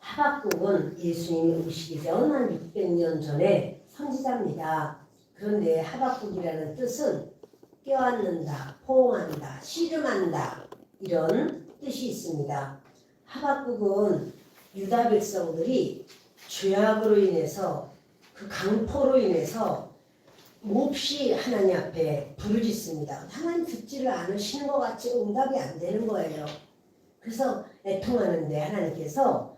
하박국은 예수님이 오시기 전 한 600년 전에 선지자입니다. 그런데 하박국이라는 뜻은 껴안는다, 포옹한다, 씨름한다 이런 뜻이 있습니다. 하박국은 유다 백성들이 죄악으로 인해서 그 강포로 인해서 몹시 하나님 앞에 부르짖습니다. 하나님 듣지를 않으시는 것 같이 응답이 안 되는 거예요. 그래서 애통하는데 하나님께서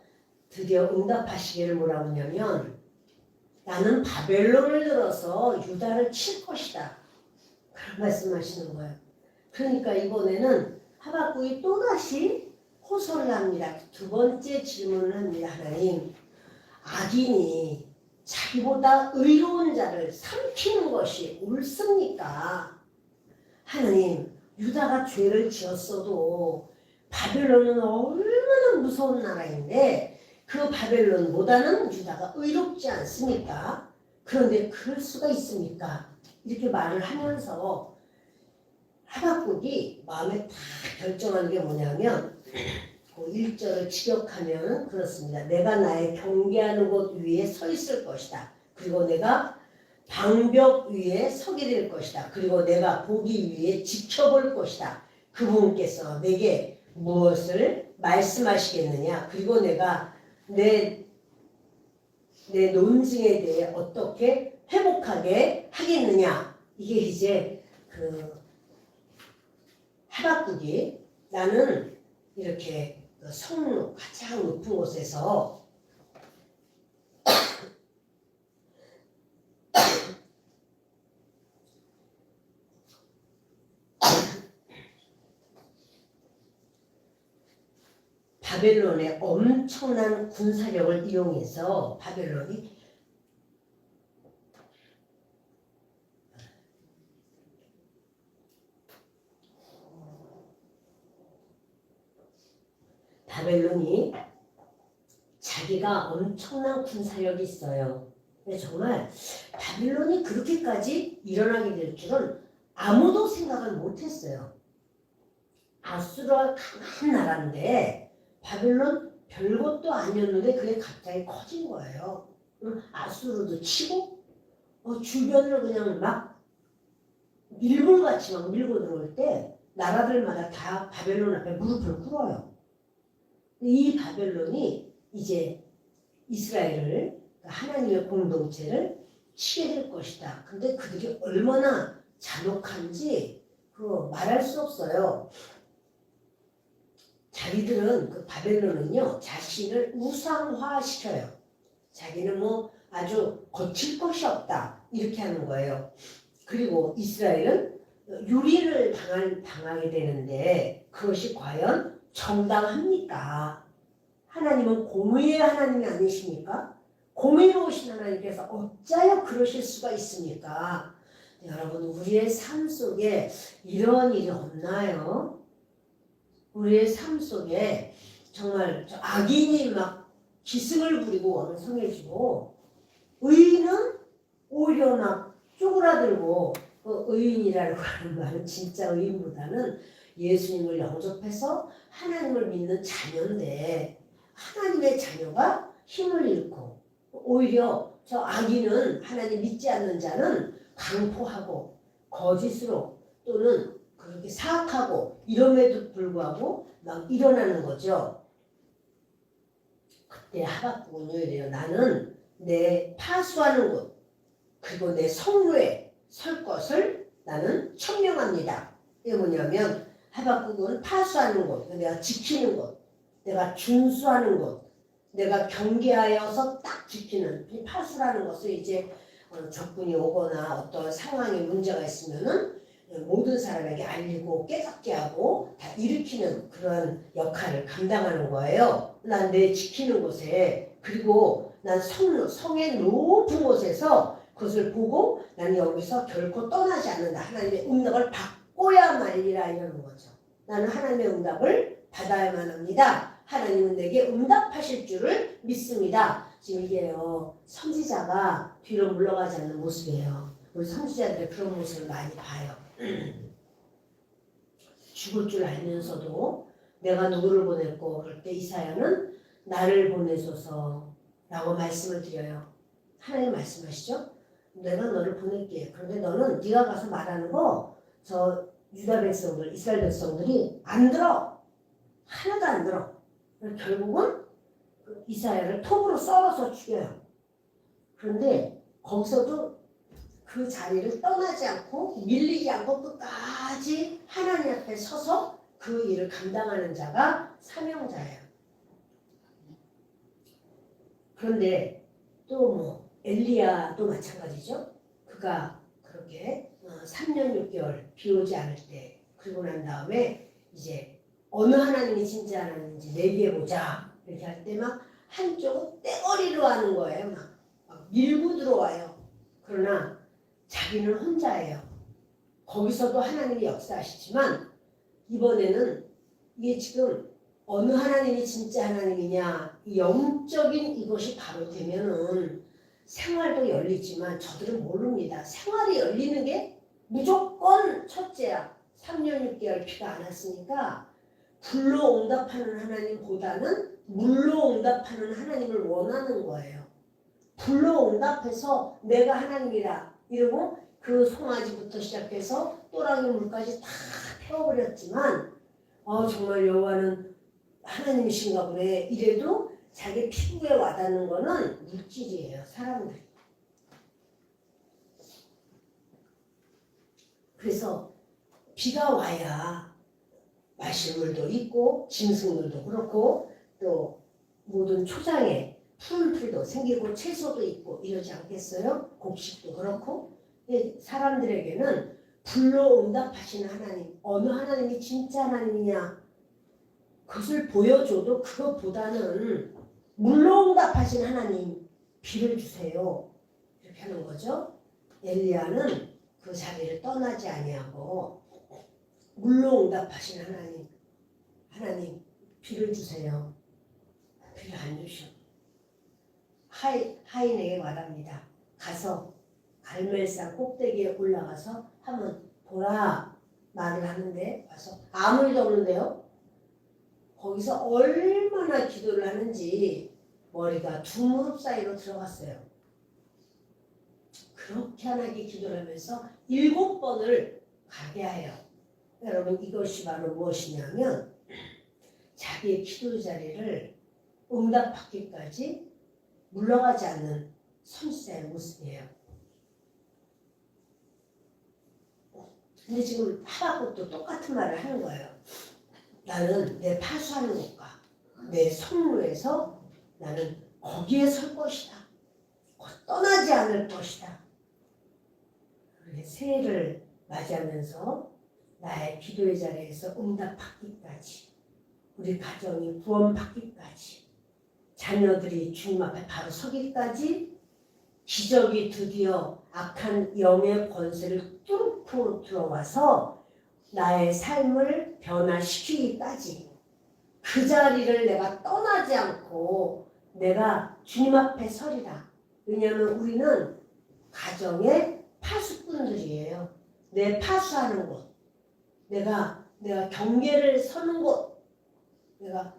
드디어 응답하시기를 뭐라고 하냐면 나는 바벨론을 들어서 유다를 칠 것이다. 그런 말씀하시는 거예요. 그러니까 이번에는 하박국이 또다시 호소를 합니다. 두 번째 질문을 합니다. 하나님, 악인이 자기보다 의로운 자를 삼키는 것이 옳습니까? 하나님, 유다가 죄를 지었어도 바벨론은 얼마나 무서운 나라인데 그 바벨론보다는 유다가 의롭지 않습니까? 그런데 그럴 수가 있습니까? 이렇게 말을 하면서 하박국이 마음에 다 결정한 게 뭐냐면 그 1절을 직역하면 그렇습니다. 내가 나의 경계하는 곳 위에 서 있을 것이다. 그리고 내가 방벽 위에 서게 될 것이다. 그리고 내가 보기 위해 지켜볼 것이다. 그분께서 내게 무엇을 말씀하시겠느냐. 그리고 내가 내 논증에 대해 어떻게 회복하게 하겠느냐. 이게 이제 그 하박국이 나는 이렇게 성로 가장 높은 곳에서 바벨론의 엄청난 군사력을 이용해서 바벨론이 자기가 엄청난 군사력이 있어요. 근데 정말 바벨론이 그렇게까지 일어나게 될 줄은 아무도 생각을 못했어요. 아수르가 강한 나라인데 바벨론 별것도 아니었는데 그게 갑자기 커진 거예요. 아수르도 치고 주변을 그냥 막 밀물같이 막 밀고 들어올 때 나라들마다 다 바벨론 앞에 무릎을 꿇어요. 이 바벨론이 이제 이스라엘을 하나님의 공동체를 치게 될 것이다. 근데 그들이 얼마나 잔혹한지 그거 말할 수 없어요. 자기들은 그 바벨론은요 자신을 우상화시켜요. 자기는 뭐 아주 거칠 것이 없다 이렇게 하는 거예요. 그리고 이스라엘은 유리를 당하게 되는데 그것이 과연 정당합니까? 하나님은 공의의 하나님이 아니십니까? 공의로우신 하나님께서 어찌하여 그러실 수가 있습니까? 여러분 우리의 삶 속에 이런 일이 없나요? 우리의 삶 속에 정말 악인이 막 기승을 부리고 왕성해지고 의인은 오히려 막 쪼그라들고 의인이라고 하는 말은 진짜 의인보다는 예수님을 영접해서 하나님을 믿는 자녀인데 하나님의 자녀가 힘을 잃고 오히려 저 악인은 하나님 믿지 않는 자는 강포하고 거짓으로 또는 그렇게 사악하고 이럼에도 불구하고 막 일어나는 거죠. 그때 하박국은 이래요. 나는 내 파수하는 곳 그리고 내 성루에 설 것을 나는 천명합니다. 이게 뭐냐면 하박국은 파수하는 곳, 내가 지키는 곳, 내가 준수하는 곳, 내가 경계하여서 딱 지키는 이 파수라는 것을 이제 적군이 오거나 어떤 상황에 문제가 있으면은 모든 사람에게 알리고 깨닫게 하고 다 일으키는 그런 역할을 감당하는 거예요. 난 내 지키는 곳에 그리고 난 성의 높은 곳에서 그것을 보고 난 여기서 결코 떠나지 않는다. 하나님의 응답을 받고야 말리라 이러는 거죠. 나는 하나님의 응답을 받아야만 합니다. 하나님은 내게 응답하실 줄을 믿습니다. 지금 이게요. 선지자가 뒤로 물러가지 않는 모습이에요. 우리 선지자들의 그런 모습을 많이 봐요. 죽을 줄 알면서도 내가 누구를 보냈고 그럴 때 이사야는 나를 보내소서라고 말씀을 드려요. 하나님 말씀하시죠. 내가 너를 보낼게. 그런데 너는 네가 가서 말하는 거 저 유다 백성들, 이스라엘 백성들이 안 들어. 하나도 안 들어. 결국은 이사야를 톱으로 썰어서 죽여요. 그런데 거기서도 그 자리를 떠나지 않고 밀리지 않고 끝까지 하나님 앞에 서서 그 일을 감당하는 자가 사명자예요. 그런데 또 뭐 엘리야도 마찬가지죠. 그가 그렇게 3년 6개월 비 오지 않을 때 그리고 난 다음에 이제 어느 하나님이 진짜 하나님인지 내비해보자 이렇게 할 때 막 한쪽은 떼거리로 하는 거예요. 막 밀고 들어와요. 그러나 자기는 혼자예요. 거기서도 하나님이 역사하시지만 이번에는 이게 지금 어느 하나님이 진짜 하나님이냐 이 영적인 이것이 바로 되면은 생활도 열리지만 저들은 모릅니다. 생활이 열리는 게 무조건 첫째야. 3년 6개월 비가 안 왔으니까 불로 응답하는 하나님보다는 물로 응답하는 하나님을 원하는 거예요. 불로 응답해서 내가 하나님이라 이러고 그 송아지부터 시작해서 또랑이 물까지 다 태워버렸지만 정말 여호와는 하나님이신가 보네 이래도 자기 피부에 와닿는 거는 물질이에요. 사람들. 그래서 비가 와야 마실 물도 있고 짐승들도 그렇고 또 모든 초장에 풀도 생기고 채소도 있고 이러지 않겠어요? 곡식도 그렇고 사람들에게는 불로 응답하시는 하나님 어느 하나님이 진짜 하나님이냐 그것을 보여줘도 그것보다는 물로 응답하신 하나님 비를 주세요 이렇게 하는 거죠. 엘리야는 그 자리를 떠나지 아니하고 물로 응답하신 하나님 비를 주세요. 비를 안 주셔. 하인에게 말합니다. 가서 갈멜산 꼭대기에 올라가서 한번 보라 말을 하는데 와서 아무 일도 없는데요. 거기서 얼마나 기도를 하는지 머리가 두 무릎 사이로 들어갔어요. 그렇게 하나님께 기도를 하면서 7번을 가게 하여 여러분 이것이 바로 무엇이냐면 자기의 기도 자리를 응답받기까지 물러가지 않는 선지자의 모습이에요. 근데 지금 하박국도 똑같은 말을 하는 거예요. 나는 내 파수하는 곳과 내 성루에서 나는 거기에 설 것이다. 떠나지 않을 것이다. 새해를 맞이하면서 나의 기도의 자리에서 응답받기까지 우리 가정이 구원받기까지 자녀들이 주님 앞에 바로 서기까지 기적이 드디어 악한 영의 권세를 뚫고 들어와서 나의 삶을 변화시키기까지 그 자리를 내가 떠나지 않고 내가 주님 앞에 서리라. 왜냐하면 우리는 가정의 파수꾼들이에요. 내 파수하는 곳, 내가 경계를 서는 곳, 내가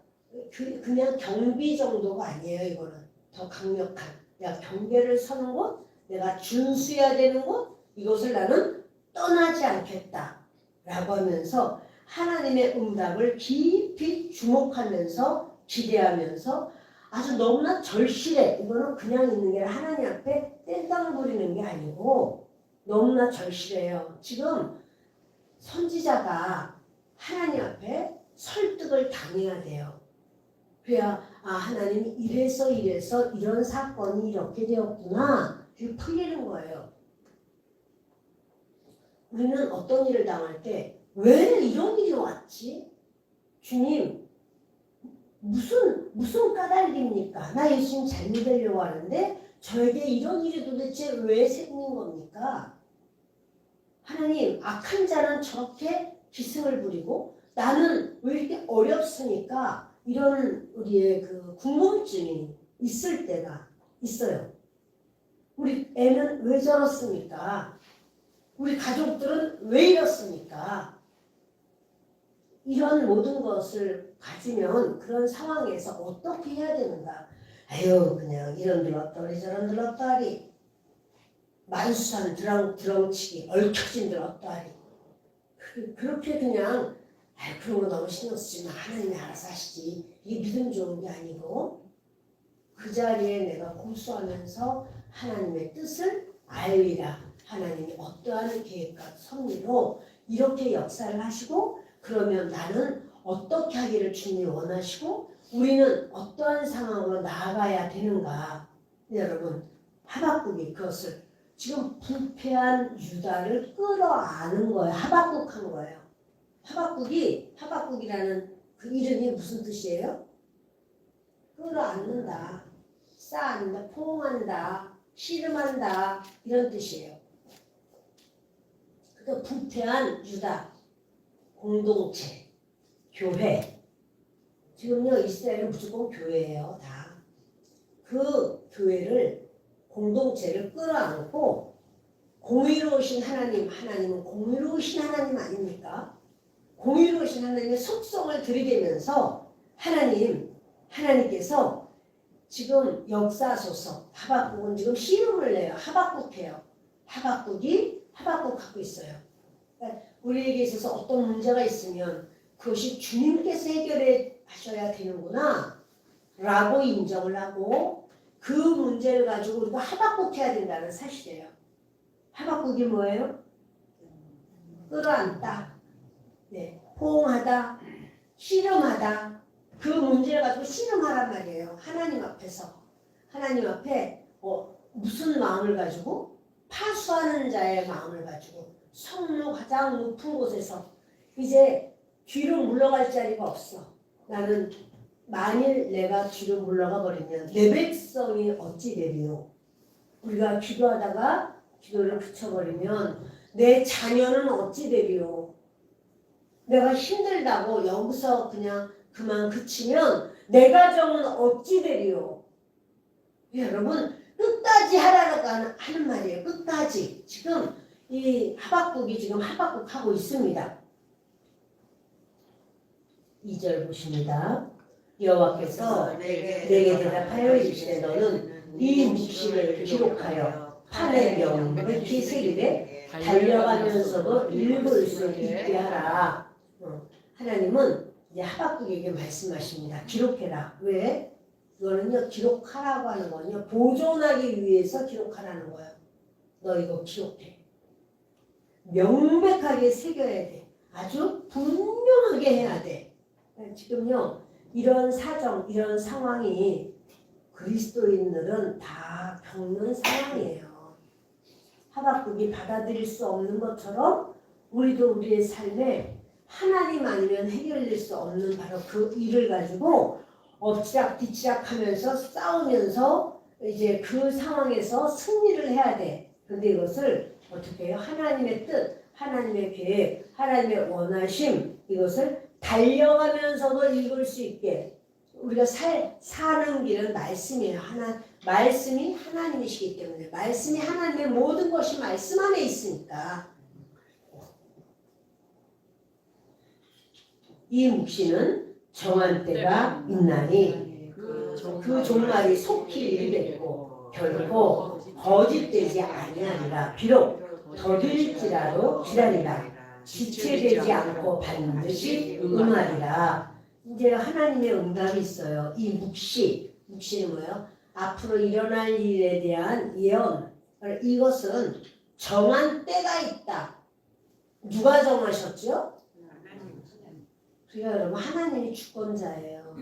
그냥 경비 정도가 아니에요. 이거는 더 강력한 내가 경계를 서는 곳, 내가 준수해야 되는 곳, 이것을 나는 떠나지 않겠다 라고 하면서 하나님의 응답을 깊이 주목하면서 기대하면서 아주 너무나 절실해. 이거는 그냥 있는 게 아니라 하나님 앞에 땡깡 부리는 게 아니고 너무나 절실해요. 지금 선지자가 하나님 앞에 설득을 당해야 돼요. 그래야 하나님이 이래서 이런 사건이 이렇게 되었구나 이렇게 풀리는 거예요. 우리는 어떤 일을 당할 때 왜 이런 일이 왔지? 주님 무슨 까닭입니까? 나 예수님 잘 믿으려고 하는데 저에게 이런 일이 도대체 왜 생긴 겁니까? 하나님 악한 자는 저렇게 기승을 부리고 나는 왜 이렇게 어렵습니까? 이런 우리의 그 궁금증이 있을 때가 있어요. 우리 애는 왜 저렇습니까? 우리 가족들은 왜 이렇습니까? 이런 모든 것을 가지면 그런 상황에서 어떻게 해야 되는가? 아유 그냥 이런 들었더리 저런 들었더리 만수산 드렁치기 얽혀진 들었더리 그렇게 그냥 그런 거 너무 신경 쓰지 마. 하나님이 알아서 하시지. 이게 믿음 좋은 게 아니고 그 자리에 내가 고수하면서 하나님의 뜻을 알리라. 하나님이 어떠한 계획과 섭리로 이렇게 역사를 하시고 그러면 나는 어떻게 하기를 주님이 원하시고 우리는 어떠한 상황으로 나아가야 되는가. 여러분 하박국이 그것을 지금 부패한 유다를 끌어안은 거예요. 하박국한 거예요. 하박국이라는 그 이름이 무슨 뜻이에요? 끌어안는다, 쌓는다, 포옹한다, 씨름한다 이런 뜻이에요. 그러니까 부패한 유다 공동체, 교회. 지금요 이스라엘은 무조건 교회예요. 다. 그 교회를 공동체를 끌어안고 공의로우신 하나님은 공의로우신 하나님 아닙니까? 공의로우신 하나님의 속성을 들이대면서 하나님께서 지금 역사하소서. 하박국은 지금 씨름을 내요. 하박국해요. 하박국하고 있어요. 그러니까 우리에게 있어서 어떤 문제가 있으면 그것이 주님께서 해결해 하셔야 되는구나 라고 인정을 하고 그 문제를 가지고 우리가 하박국해야 된다는 사실이에요. 하박국이 뭐예요? 끌어안다. 네, 포옹하다, 씨름하다. 그 문제를 가지고 씨름하란 말이에요. 하나님 앞에서. 하나님 앞에 무슨 마음을 가지고? 파수하는 자의 마음을 가지고 성로 가장 높은 곳에서 이제 뒤로 물러갈 자리가 없어. 나는 만일 내가 뒤로 물러가 버리면 내 백성이 어찌 되리요? 우리가 기도하다가 기도를 그쳐버리면 내 자녀는 어찌 되리요? 내가 힘들다고 여기서 그냥 그만 그치면 내 가정은 어찌 되리요? 여러분 끝까지 하라고 하는 말이에요. 끝까지. 지금 이 하박국이 지금 하박국하고 있습니다. 2절 보십니다. 여호와께서 내게 대답하여 이르시되 너는 이 묵시를 기록하여 판에 명백히 새기되 달려가면서도 읽을 수 있게 하라. 하나님은 이제 하박국에게 말씀하십니다. 기록해라. 왜? 이거는요 기록하라고 하는 거는요 보존하기 위해서 기록하라는 거예요. 너 이거 기록해. 명백하게 새겨야 돼. 아주 분명하게 해야 돼. 지금요 이런 사정, 이런 상황이 그리스도인들은 다 겪는 상황이에요. 하박국이 받아들일 수 없는 것처럼 우리도 우리의 삶에 하나님 아니면 해결될 수 없는 바로 그 일을 가지고 엎치락뒤치락 하면서 싸우면서 이제 그 상황에서 승리를 해야 돼. 근데 이것을 어떻게 해요? 하나님의 뜻, 하나님의 계획, 하나님의 원하심 이것을 달려가면서도 읽을 수 있게 우리가 사는 길은 말씀이에요. 말씀이 하나님이시기 때문에 말씀이 하나님의 모든 것이 말씀 안에 있으니까 이 묵시는 정한 때가 있나니 그 종말이 속히 이르겠고 결코 거짓되지 아니하리라. 비록 더딜지라도 기다리라. 지체되지 않고 반드시 응하리라. 이제 하나님의 응답이 있어요. 이 묵시는 뭐예요? 앞으로 일어날 일에 대한 예언. 이것은 정한 때가 있다. 누가 정하셨죠? 그러니까 여러분 하나님이 주권자예요.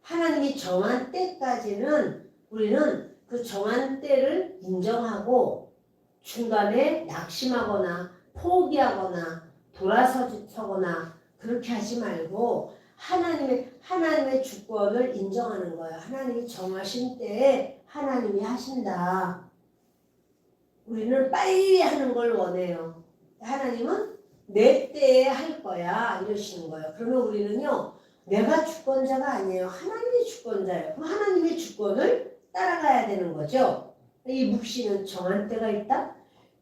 하나님이 정한 때까지는 우리는 그 정한 때를 인정하고 중간에 낙심하거나 포기하거나 돌아서거나 그렇게 하지 말고 하나님의 주권을 인정하는 거예요. 하나님이 정하신 때에 하나님이 하신다. 우리는 빨리 하는 걸 원해요. 하나님은 내 때에 할 거야 이러시는 거예요. 그러면 우리는요 내가 주권자가 아니에요. 하나님이 주권자예요. 그럼 하나님의 주권을 따라가야 되는 거죠. 이 묵시는 정한 때가 있다.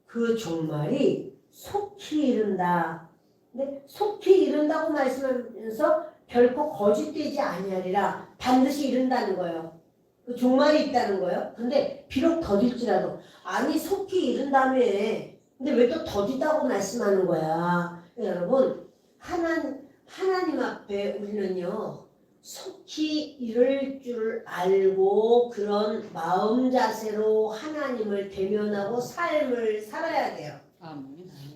그 종말이 속히 이른다. 근데 속히 이룬다고 말씀하면서 결코 거짓되지 아니하리라. 반드시 이룬다는 거예요. 그 종말이 있다는 거예요. 근데 비록 더딜지라도 아니 속히 이룬다며. 근데 왜 또 더디다고 말씀하는 거야. 여러분 하나님 앞에 우리는요 속히 이룰 줄 알고 그런 마음 자세로 하나님을 대면하고 삶을 살아야 돼요.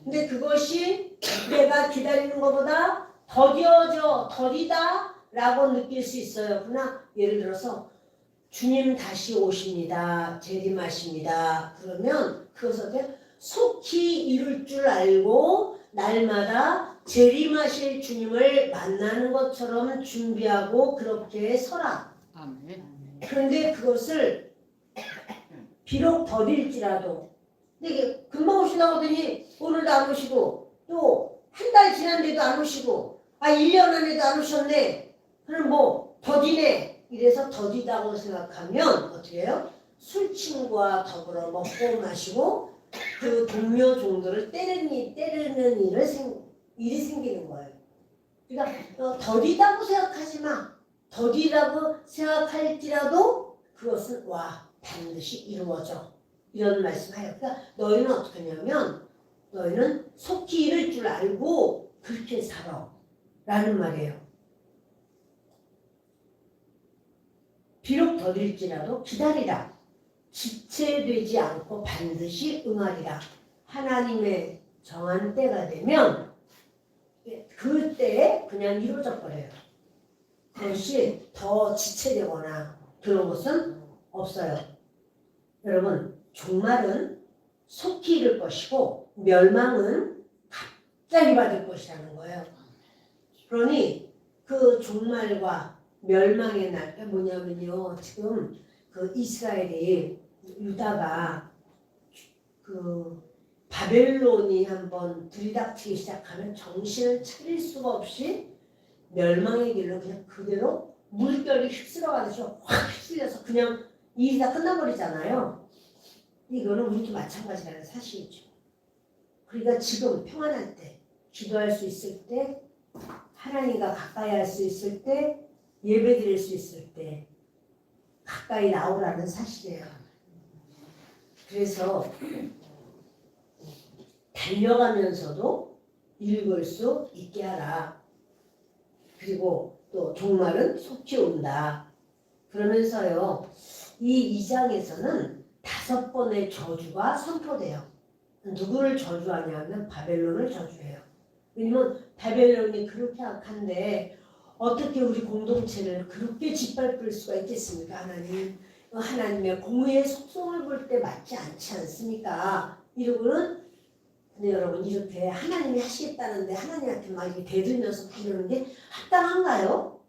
근데 그것이 내가 기다리는 것보다 더디다 라고 느낄 수 있어요. 그러나 예를 들어서 주님 다시 오십니다. 재림하십니다. 그러면 그것을 속히 이룰 줄 알고 날마다 재림하실 주님을 만나는 것처럼 준비하고 그렇게 서라. 그런데 그것을 비록 더딜지라도 근데 금방 오시다고 하더니 오늘도 안 오시고 또 한 달 지났는데도 안 오시고 1년 안에도 안 오셨네. 그럼 뭐 더디네. 이래서 더디다고 생각하면 어떻게 해요? 술 친구와 더불어 먹고 마시고 그 동료 정도를 때리는 일이 생기는 거예요. 그러니까 더디다고 생각하지 마. 더디라고 생각할지라도 그것은 반드시 이루어져. 이런 말씀해요. 그러니까 너희는 어떻게 하냐면 너희는 속히 이룰 줄 알고 그렇게 살아. 라는 말이에요. 비록 더딜지라도 기다리라. 지체되지 않고 반드시 응하리라. 하나님의 정한 때가 되면 그 때에 그냥 이루어져 버려요. 그것이 더 지체되거나 그런 것은 없어요. 여러분 종말은 속히 이룰 것이고 멸망은 갑자기 받을 것이라는 거예요. 그러니 그 종말과 멸망의 날 뭐냐면요. 지금 그 이스라엘이 유다가 그 바벨론이 한번 들이닥치기 시작하면 정신을 차릴 수가 없이 멸망의 길로 그냥 그대로 물결이 휩쓸어가듯이 확 휩쓸려서 그냥 일이 다 끝나버리잖아요. 이거는 우리도 마찬가지라는 사실이죠. 그러니까 지금 평안할 때, 기도할 수 있을 때, 하나님과 가까이 할 수 있을 때, 예배 드릴 수 있을 때 가까이 나오라는 사실이에요. 그래서 달려가면서도 읽을 수 있게 하라. 그리고 또 종말은 속히 온다. 그러면서요. 이 2장에서는 5번의 저주가 선포돼요. 누구를 저주하냐면 바벨론을 저주해요. 왜냐면 바벨론이 그렇게 악한데 어떻게 우리 공동체를 그렇게 짓밟을 수가 있겠습니까? 하나님의 공의의 속성을 볼 때 맞지 않지 않습니까? 이러고는 근데 여러분 이렇게 하나님이 하시겠다는데 하나님한테 막 이렇게 대들면서 이러는 게 합당한가요?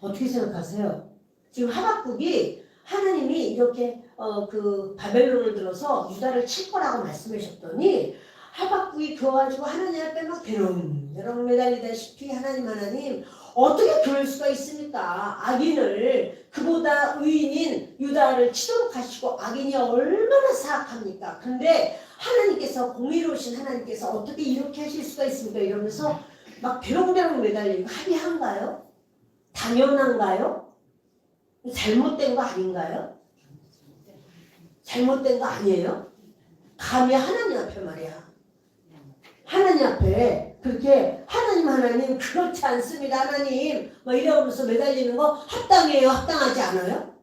어떻게 생각하세요? 지금 하박국이 하나님이 이렇게 그 바벨론을 들어서 유다를 칠 거라고 말씀하셨더니 하박국이 그거 가지고 하나님 앞에 막 대롱대롱 매달리다시피 하나님 어떻게 그럴 수가 있습니까? 악인을 그보다 의인인 유다를 치도록 하시고 악인이 얼마나 사악합니까? 근데 하나님께서 공의로우신 하나님께서 어떻게 이렇게 하실 수가 있습니까? 이러면서 막 대롱대롱 매달리고 합의한가요? 당연한가요? 잘못된 거 아닌가요? 잘못된 거 아니에요? 감히 하나님 앞에 말이야. 하나님 앞에 그렇게 하나님 그렇지 않습니다. 하나님 막 이러면서 매달리는 거 합당해요? 합당하지 않아요?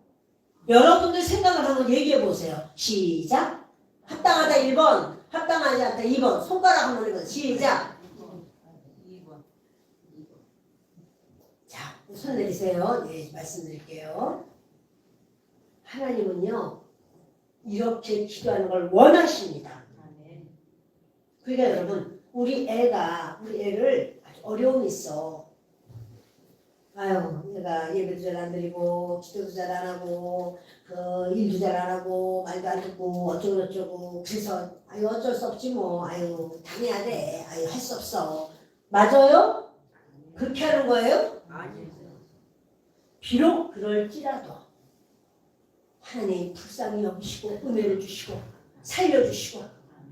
여러분들 생각을 한번 얘기해 보세요. 시작. 합당하다 1번, 합당하지 않다 2번. 손가락 한번 해보세요. 시작. 자, 손 내리세요. 네, 말씀드릴게요. 하나님은요 이렇게 기도하는 걸 원하십니다. 그러니까 여러분 우리 애를 아주 어려움이 있어. 내가 예배도 잘 안 드리고 기도도 잘 안 하고 그 일도 잘 안 하고 말도 안 듣고 어쩌고 그래서 어쩔 수 없지 뭐 당해야 돼. 할 수 없어. 맞아요? 그렇게 하는 거예요? 아니요. 비록 그럴지라도 하나님 불쌍히 여기시고 은혜를 주시고 살려주시고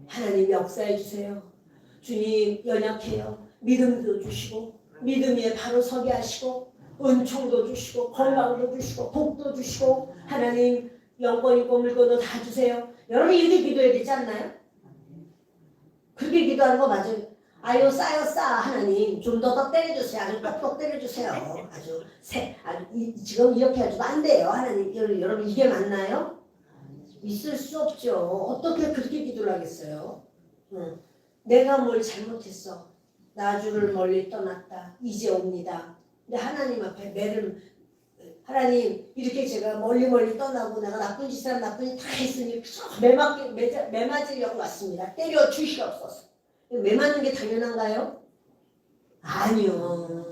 하나님 역사해 주세요. 주님 연약해요. 믿음도 주시고 믿음 위에 바로 서게 하시고 은총도 주시고 건강도 주시고 복도 주시고 하나님 영권 있고 물건도 다 주세요. 여러분 이렇게 기도해야 되지 않나요? 그렇게 기도하는 거 맞아요. 아유 싸요 싸 하나님 좀 더 때려주세요. 아주 똑똑 때려주세요. 아주 지금 이렇게 해도 안 돼요. 하나님 여러분 이게 맞나요? 있을 수 없죠. 어떻게 그렇게 기도를 하겠어요? 내가 뭘 잘못했어. 나주를 멀리 떠났다. 이제 옵니다. 근데 하나님 앞에 매를 하나님 이렇게 제가 멀리 떠나고 내가 나쁜 짓 다 했으니 매 맞으려고 왔습니다. 때려 주시옵소서. 매 맞는 게 당연한가요? 아니요.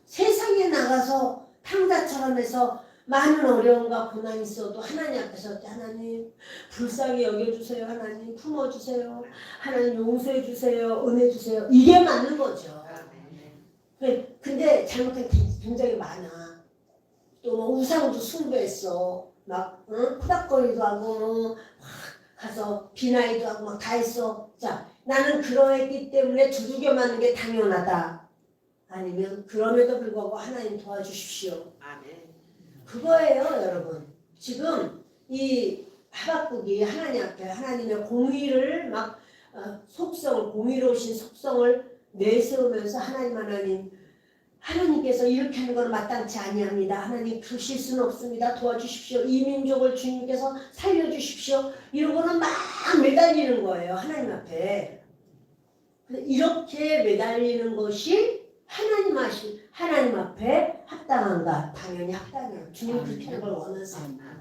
세상에 나가서 탕자처럼 해서 많은 어려움과 고난이 있어도 하나님 앞에서 하나님 불쌍히 여겨주세요. 하나님 품어주세요. 하나님 용서해주세요. 은혜주세요. 이게 맞는 거죠. 근데 잘못한 게 굉장히 많아. 또 우상도 숭배했어. 막 푸닥거리도 하고 가서 비나이도 하고 막 다 했어. 자, 나는 그러했기 때문에 두들겨 맞는 게 당연하다. 아니면 그럼에도 불구하고 하나님 도와주십시오. 아멘. 그거예요, 여러분. 지금 이 하박국이 하나님 앞에 하나님의 공의를 막 공의로우신 속성을 내세우면서 하나님께서 이렇게 하는 건 마땅치 아니합니다. 하나님 그러실 수는 없습니다. 도와주십시오. 이 민족을 주님께서 살려주십시오. 이런 거는 막 매달리는 거예요. 하나님 앞에. 이렇게 매달리는 것이 하나님 앞에 합당한가? 당연히 합당해요. 주님 그렇게 하는 걸 원하세요.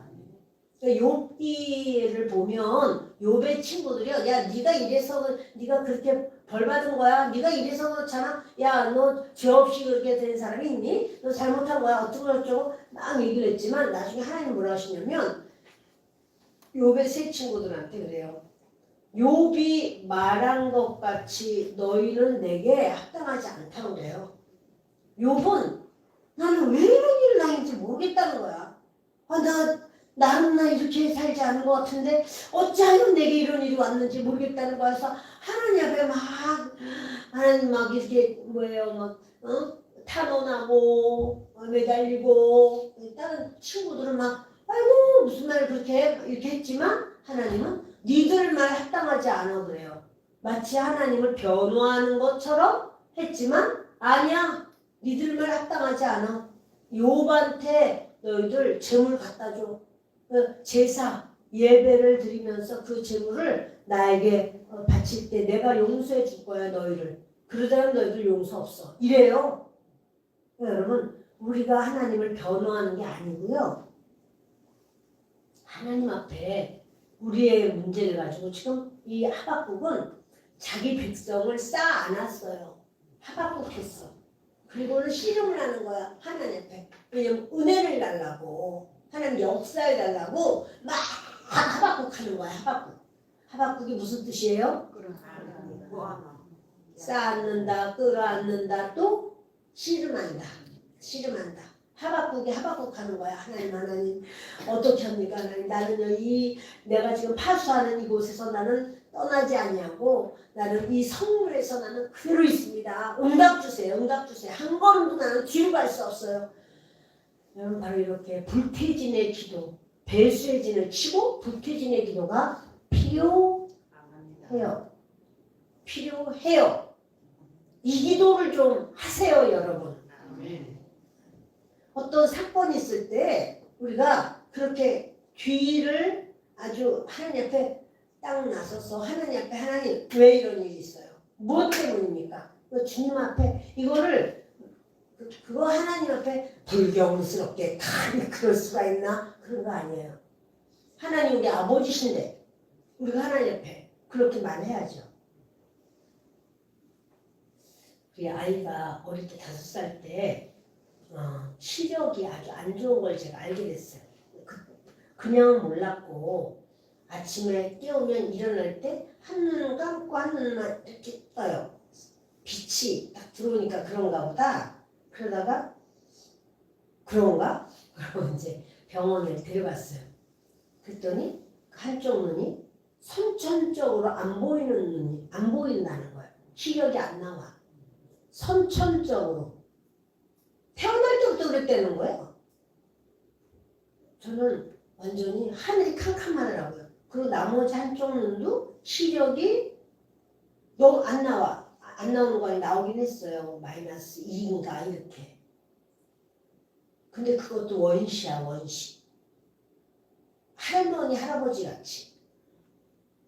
욥기를 보면 욥의 친구들이요. 야 네가 이래서 네가 그렇게 벌 받은 거야. 네가 이래서 그렇잖아. 야 너 죄 없이 그렇게 된 사람이 있니? 너 잘못한 거야. 어쩌고 막 얘기를 했지만 나중에 하나님 뭐라 하시냐면 욥의 세 친구들한테 그래요. 욥이 말한 것 같이 너희는 내게 합당하지 않다고 그래요. 욥은 나는 왜 이런 일을 당했는지 모르겠다는 거야. 나는 이렇게 살지 않은 것 같은데 어찌하여 내게 이런 일이 왔는지 모르겠다는 거여서 하나님 앞에 하나님 막 이렇게 탄원하고 매달리고 다른 친구들은 아이고 무슨 말을 그렇게 이렇게 했지만 하나님은 니들 말 합당하지 않아 그래요. 마치 하나님을 변호하는 것처럼 했지만 아니야. 니들 말 합당하지 않아. 욥한테 너희들 재물 갖다 줘. 제사 예배를 드리면서 그 재물을 나에게 바칠 때 내가 용서해 줄 거야 너희를. 그러자면 너희들 용서 없어. 이래요. 여러분 우리가 하나님을 변호하는 게 아니고요. 하나님 앞에 우리의 문제를 가지고 지금 이 하박국은 자기 백성을 쌓아 안았어요. 하박국했어. 그리고는 씨름을 하는 거야. 하나님 앞에. 왜냐면 은혜를 달라고. 하나님 역사해 달라고 막 하박국 하는 거야. 하박국이 무슨 뜻이에요? 쌓았는다, 끌어안는다, 또 씨름한다. 하박국이 하박국 하는 거야. 하나님 어떻게 합니까? 하나님 나는요 내가 지금 파수하는 이곳에서 나는 떠나지 아니하고 나는 이 성물에서 나는 그대로 있습니다. 응답 주세요. 한 걸음도 나는 뒤로 갈 수 없어요. 여러분 바로 이렇게 불태진의 기도, 배수의 진을 치고 불태진의 기도가 필요해요. 이 기도를 좀 하세요, 여러분. 어떤 사건이 있을 때 우리가 그렇게 뒤를 아주 하나님 앞에 딱 나서서 하나님 앞에 하나님 왜 이런 일이 있어요? 무엇 때문입니까? 주님 앞에 이거를 그거 하나님 앞에 불경스럽게 감히 그럴 수가 있나? 그런 거 아니에요. 하나님 우리 아버지신데 우리가 하나님 앞에 그렇게 말해야죠. 우리 아이가 어릴 때 5살 때 시력이 아주 안 좋은 걸 제가 알게 됐어요. 그냥 몰랐고 아침에 깨우면 일어날 때 한눈을 감고 한눈만 이렇게 떠요. 빛이 딱 들어오니까 그런가 보다. 그러다가 그런가? 그러고 이제 병원에 데려갔어요. 그랬더니 한쪽 눈이 선천적으로 안 보인다는 거예요. 시력이 안 나와. 선천적으로. 태어날 때부터 그랬다는 거예요. 저는 완전히 하늘이 캄캄하더라고요. 그리고 나머지 한쪽 눈도 시력이 너무 안 나와. 안 나오는 거 아니 나오긴 했어요. 마이너스 2인가 이렇게. 근데 그것도 원시야, 원시. 할머니, 할아버지 같이.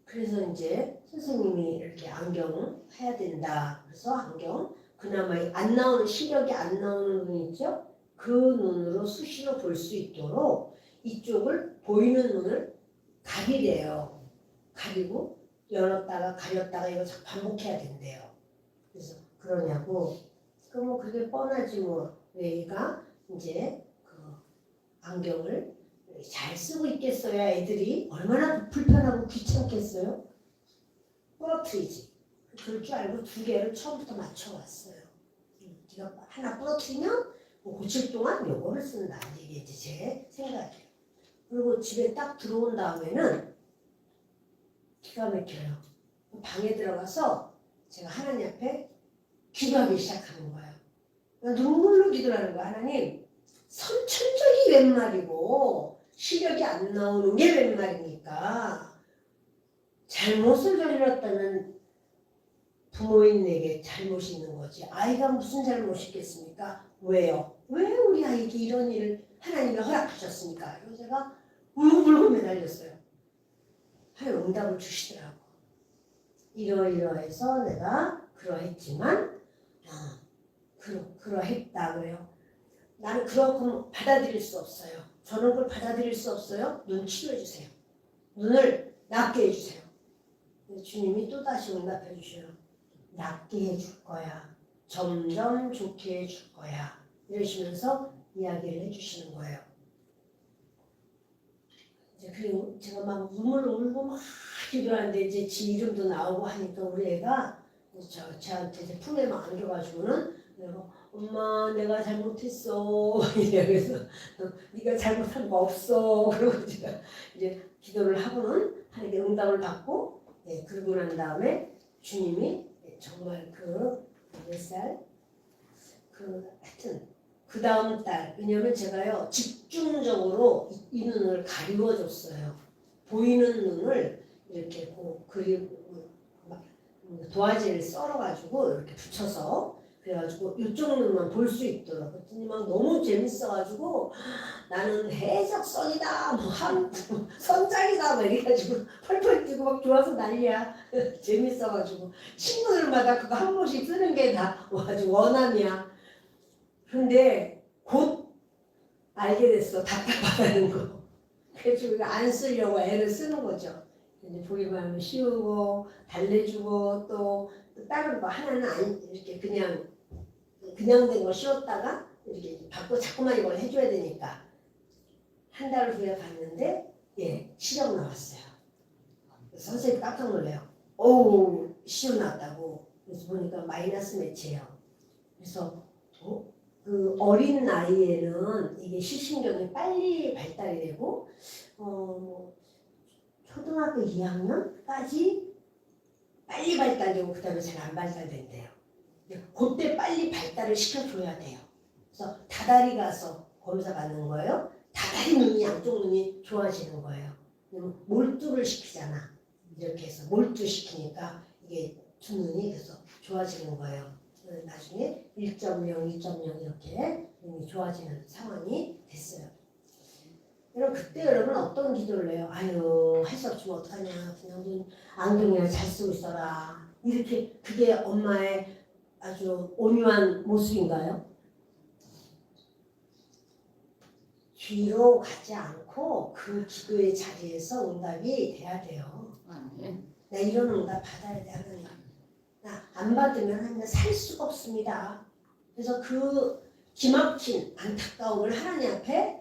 그래서 이제 선생님이 이렇게 안경을 해야 된다. 그래서 안경, 그나마 안 나오는, 시력이 안 나오는 눈 있죠? 그 눈으로 수시로 볼 수 있도록 이쪽을, 보이는 눈을 가리래요. 가리고 열었다가 가렸다가 이거 자꾸 반복해야 된대요. 그래서 그러냐고. 그럼 뭐 그게 뻔하지 뭐. 왜 얘가 이제 그 안경을 잘 쓰고 있겠어야 애들이 얼마나 불편하고 귀찮겠어요? 부러뜨리지. 그럴 줄 알고 두 개를 처음부터 맞춰왔어요. 네가 하나 부러뜨리면 뭐 고칠 동안 요거를 쓴다. 이게 이제 제 생각이에요. 그리고 집에 딱 들어온 다음에는 기가 막혀요. 방에 들어가서 제가 하나님 앞에 기도하기 시작하는 거예요. 눈물로 기도를 하는 거예요. 하나님, 선천적이 웬 말이고 시력이 안 나오는 게 웬 말입니까? 잘못을 저질렀다는 부모인 내게 잘못이 있는 거지. 아이가 무슨 잘못이 있겠습니까? 왜요? 왜 우리 아이에게 이런 일을 하나님이 허락하셨습니까? 그래서 제가 울고불고 매달렸어요. 하여 응답을 주시더라고. 이러이러해서 내가 그러했지만 그러했다 그래요. 나는 그렇고 받아들일 수 없어요. 저는 그걸 받아들일 수 없어요. 눈 치료해 주세요. 눈을 낫게 해주세요. 주님이 또다시 응답해 주셔요. 낫게 해줄 거야. 점점 좋게 해줄 거야. 이러시면서 이야기를 해주시는 거예요. 이제 그리고 제가 막 눈물을 울고 막 기도하는데 이제 지 이름도 나오고 하니까 우리 애가 저한테 이제 품에 막 안겨가지고는 내가 엄마 내가 잘못했어 이래서 네가 잘못한 거 없어 그러고 제가 이제 기도를 하고는 하나님께 응답을 받고 그러고 난 다음에 주님이 정말 그 몇 살 하여튼 그 다음 달 왜냐면 제가요 집중적으로 이 눈을 가리워줬어요. 보이는 눈을 이렇게 그리고 도화지를 썰어가지고 이렇게 붙여서 그래가지고 이쪽 눈만 볼 수 있도록 그랬더니 막 너무 재밌어가지고 나는 해적선이다 뭐 선장이다 막 이래가지고 펄펄 뛰고 막 좋아서 난리야. 재밌어가지고 친구들마다 그거 한 번씩 쓰는 게 다 아주 원함이야. 근데 곧 알게 됐어. 답답하다는 거. 그래서 안 쓰려고 애를 쓰는 거죠. 이제 보기만 하면 씌우고 달래주고 또 다른 거 하나는 안 이렇게 그냥 된 거 씌웠다가 이렇게 받고 자꾸만 이걸 해줘야 되니까 한 달 후에 봤는데 시력 나왔어요. 선생님 깜짝 놀래요. 오 시력 나왔다고. 그래서 보니까 마이너스 몇이에요. 그래서 그 어린 나이에는 이게 시신경이 빨리 발달이 되고 초등학교 2학년까지 빨리 발달되고 그 다음에 잘 안 발달된대요. 그때 빨리 발달을 시켜줘야 돼요. 그래서 다달이 가서 검사 받는 거예요. 다달이 눈이 양쪽 눈이 좋아지는 거예요. 몰두를 시키잖아. 이렇게 해서 몰두시키니까 이게 두 눈이 그래서 좋아지는 거예요. 나중에 1.0, 2.0 이렇게 눈이 좋아지는 상황이 됐어요. 여러분 그때 여러분 어떤 기도를 해요? 아유 할 수 없지만 어떡하냐 그냥 눈 안경이나 잘 쓰고 있어라 이렇게 그게 엄마의 아주 온유한 모습인가요? 뒤로 가지 않고 그 기도의 자리에서 응답이 돼야 돼요. 나 이런 응답 받아야 돼 하나님. 나 안 받으면 하나님 살 수가 없습니다. 그래서 그 기막힌 안타까움을 하나님 앞에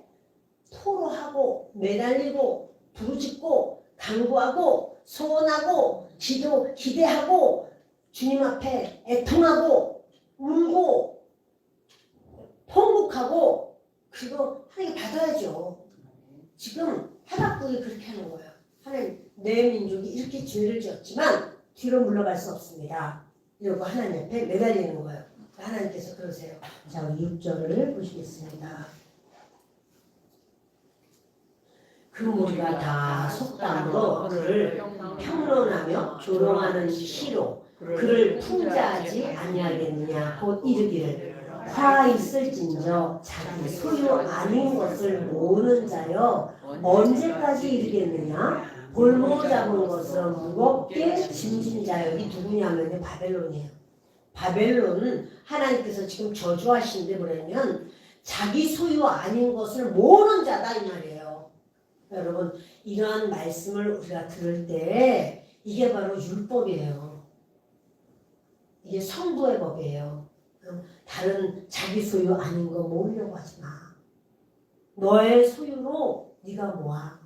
토로하고 매달리고 부르짖고 간구하고 소원하고 기대하고 주님 앞에 애통하고 울고 통곡하고 그리고 하나님 받아야죠. 지금 하박국이 그렇게 하는 거예요. 하나님 내 민족이 이렇게 죄를 지었지만 뒤로 물러갈 수 없습니다. 이러고 하나님 앞에 매달리는 거예요. 하나님께서 그러세요. 자, 6절을 보시겠습니다. 그 무리가 다 속담으로 그를 평론하며 조롱하는 시로 그를 풍자하지 아니하겠느냐. 곧 이르기를 화 있을진저 자기 소유 아닌 것을 모으는 자여 언제까지 이르겠느냐. 볼모 잡은 것을 무겁게 짐진 자여. 이 누구냐면 바벨론이에요. 바벨론은 하나님께서 지금 저주하시는데 뭐냐면 자기 소유 아닌 것을 모으는 자다 이 말이에요. 여러분 이러한 말씀을 우리가 들을 때 이게 바로 율법이에요. 이게 성부의 법이에요. 다른 자기 소유 아닌 거 모으려고 하지 마. 너의 소유로 네가 모아.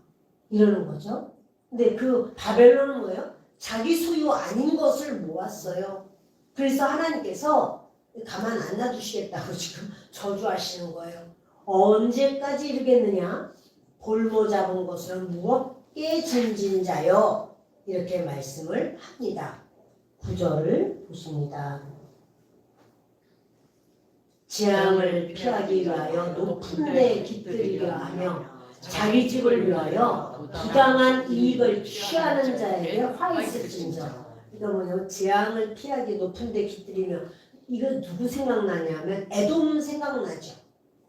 이러는 거죠. 근데 그 바벨론은 뭐예요? 자기 소유 아닌 것을 모았어요. 그래서 하나님께서 가만 안 놔두시겠다고 지금 저주하시는 거예요. 언제까지 이르겠느냐? 볼모 잡은 것을 무겁게 짐진 자여. 이렇게 말씀을 합니다. 9절을 보십니다. 재앙을 피하기 위하여 높은 데에 깃들이려 하며 자기 집을 위하여 부당한 이익을 취하는 자에게 화 있을진저. 이거 뭐냐면 재앙을 피하기 높은 데 깃들이며, 이거 누구 생각나냐면 에돔 생각나죠.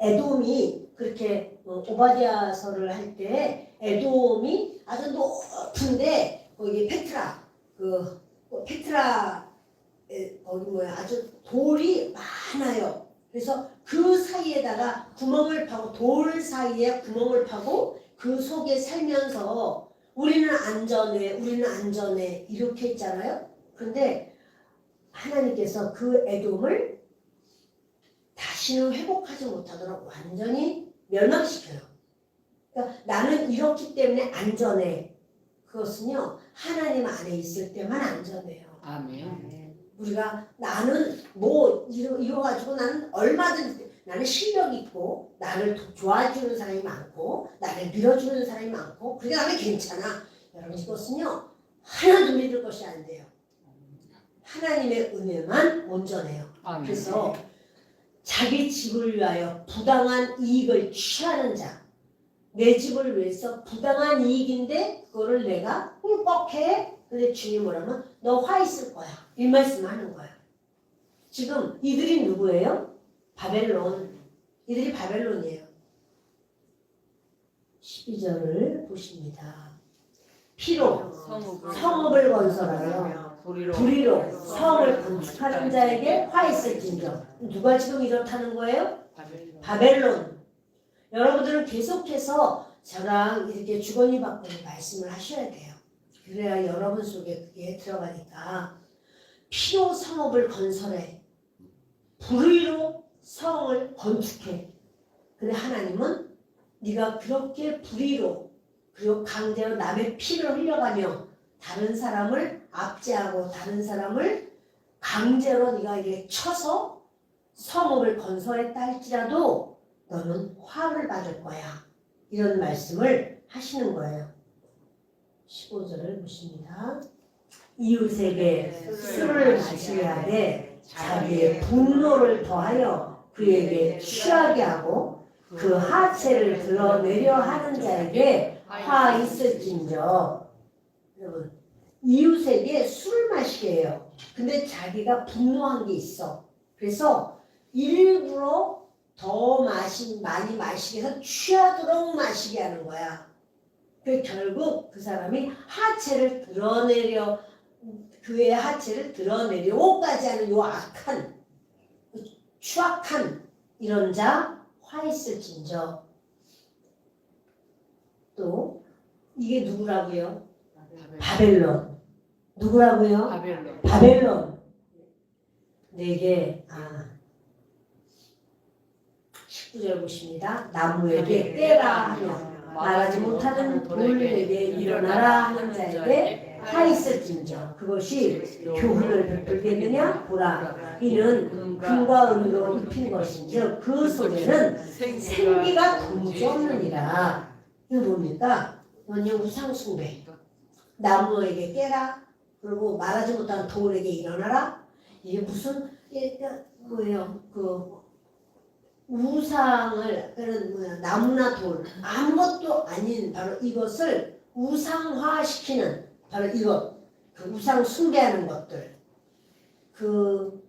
에돔이 그렇게 오바댜서를 할 때 에돔이 아주 높은데 거기 페트라 거기 뭐야 아주 돌이 많아요. 그래서 그 사이에다가 구멍을 파고, 돌 사이에 구멍을 파고 그 속에 살면서 우리는 안전해 이렇게 했잖아요. 그런데 하나님께서 그 에돔을 다시는 회복하지 못하도록 완전히 멸망시켜요. 그러니까 나는 이렇기 때문에 안전해. 그것은요 하나님 안에 있을 때만 안전해요. 아멘. 우리가 나는 뭐 이거 가지고 나는 얼마든지, 나는 실력 있고 나를 도와주는 사람이 많고 나를 밀어주는 사람이 많고 그게 나는 괜찮아. 여러분 이것은요 하나도 믿을 것이 안 돼요. 하나님의 은혜만 온전해요. 아멘. 그래서 자기 집을 위하여 부당한 이익을 취하는 자, 내 집을 위해서 부당한 이익인데 그거를 내가 흠뻑해. 근데 주님 뭐라면 너 화 있을 거야. 이 말씀하는 거야. 지금 이들이 누구예요? 바벨론. 이들이 바벨론이에요. 12절을 보십니다. 피로 성읍을 건설하여 불의로 성을 건축하는 자에게 화 있을진저. 누가 지금 이렇다는 거예요? 바벨론. 여러분들은 계속해서 저랑 이렇게 주거니 받거니 말씀을 하셔야 돼요. 그래야 여러분 속에 그게 들어가니까. 피로 성읍을 건설해. 불의로 성을 건축해. 근데 하나님은 네가 그렇게 불의로 그리고 강제로 남의 피를 흘려가며 다른 사람을 압제하고 다른 사람을 강제로 네가 이렇게 쳐서 성읍을 건설했다 할지라도 너는 화를 받을 거야. 이런 말씀을 하시는 거예요. 15절을 보십니다. 이웃에게 술을 마시게 하되 자기의 분노를 더하여 그에게 취하게 하고 그 하체를 드러내려 하는 자에게 화 있을진저. 여러분 이웃에게 술을 마시게 해요. 근데 자기가 분노한 게 있어. 그래서 일부러 더 많이 마시게 해서 취하도록 마시게 하는 거야. 그 결국 그 사람이 하체를 드러내려, 그의 하체를 드러내려고까지 하는 요 악한, 추악한 이런 자 화 있을진저. 또 이게 누구라고요? 바벨론. 누구라고요? 바벨론. 바벨론. 내게 19절 보십니다. 나무에게 떼라 하며 말하지 못하는 돌에게 일어나라 하는 자에게 화 있을진저. 그것이 교훈을 베풀겠느냐? 보라, 이는 금과 은으로 입힌 것인즉 그 속에는 생기가 도무지 없느니라. 이거 뭡니까? 이건 우상숭배. 나무에게 깨라, 그리고 말하지 못하는 돌에게 일어나라. 이게 무슨 뭐예요? 그 우상을 그런 나무나 돌 아무것도 아닌 바로 이것을 우상화시키는 바로 이것 그 우상 숭배하는 것들 그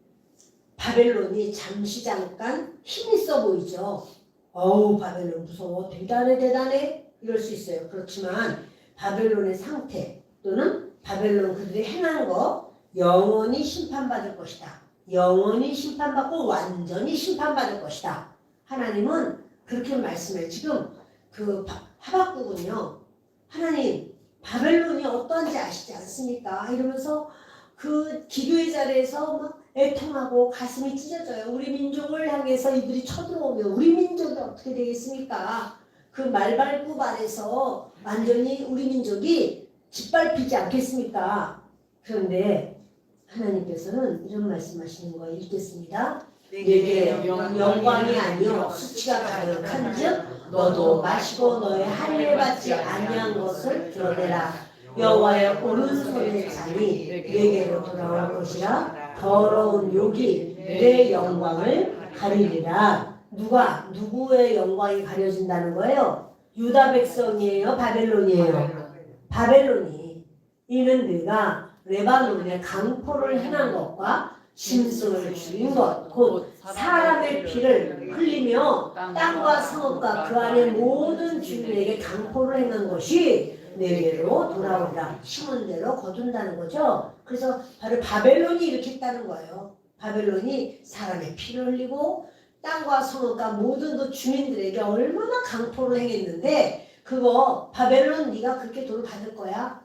바벨론이 잠시 잠깐 힘이 있어 보이죠. 어우 바벨론 무서워 대단해 이럴 수 있어요. 그렇지만 바벨론의 상태 또는 바벨론 그들이 행한 거 영원히 심판받을 것이다. 영원히 심판받고 완전히 심판받을 것이다. 하나님은 그렇게 말씀해요. 지금 그 하박국은요. 하나님 바벨론이 어떠한지 아시지 않습니까? 이러면서 그 기도의 자리에서 막 애통하고 가슴이 찢어져요. 우리 민족을 향해서 이들이 쳐들어오면 우리 민족이 어떻게 되겠습니까? 그 말발굽 아래서 완전히 우리 민족이 짓밟히지 않겠습니까? 그런데 하나님께서는 이런 말씀하시는 거 읽겠습니다. 내게 영광이 아니요 수치가 가득한즉 너도 마시고 너의 할례 받지 아니한 것을 드러내라. 여호와의 오른손의 잔이 내게로 돌아올 것이라. 더러운 욕이 내 영광을 가리리라. 누구의 영광이 가려진다는 거예요? 유다 백성이에요? 바벨론이에요? 바벨론이. 이는 네가 레바논에 강포를 행한 것과 짐승을 죽인 것, 곧 사람의 피를 흘리며 땅과 성읍과 그 안에 모든 주민에게 강포를 행한 것이 내게로 돌아오리라. 심은 대로 거둔다는 거죠. 그래서 바로 바벨론이 이렇게 했다는 거예요. 바벨론이 사람의 피를 흘리고 땅과 성읍과 모든 그 주민들에게 얼마나 강포를 행했는데 그거 바벨론 네가 그렇게 돈을 받을 거야?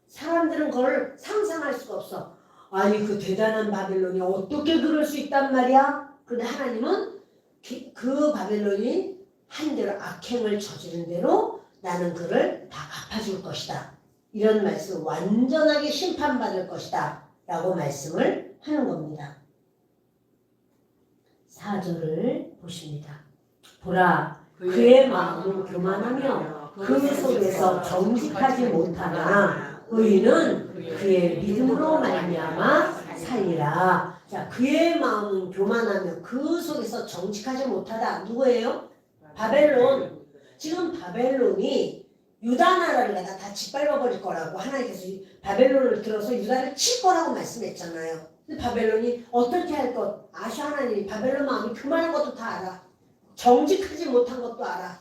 사람들은 그걸 상상할 수가 없어. 아니 그 대단한 바벨론이 어떻게 그럴 수 있단 말이야? 그런데 하나님은 그 바벨론이 한 대로 악행을 저지른 대로 나는 그를 다 갚아줄 것이다. 이런 말씀 완전하게 심판받을 것이다 라고 말씀을 하는 겁니다. 4절을 보십니다. 보라 그의 마음은 교만하며 그 속에서 정직하지 못하나 의인은 그의 믿음으로 말미암아 살리라. 자, 그의 마음은 교만하며 그 속에서 정직하지 못하다. 누구예요? 바벨론. 지금 바벨론이 유다 나라를 다 짓밟아 버릴 거라고 하나님께서 바벨론을 들어서 유다를 칠 거라고 말씀했잖아요. 근데 바벨론이 어떻게 할 것? 아시 하나님이 바벨론 마음이 교만한 것도 다 알아. 정직하지 못한 것도 알아.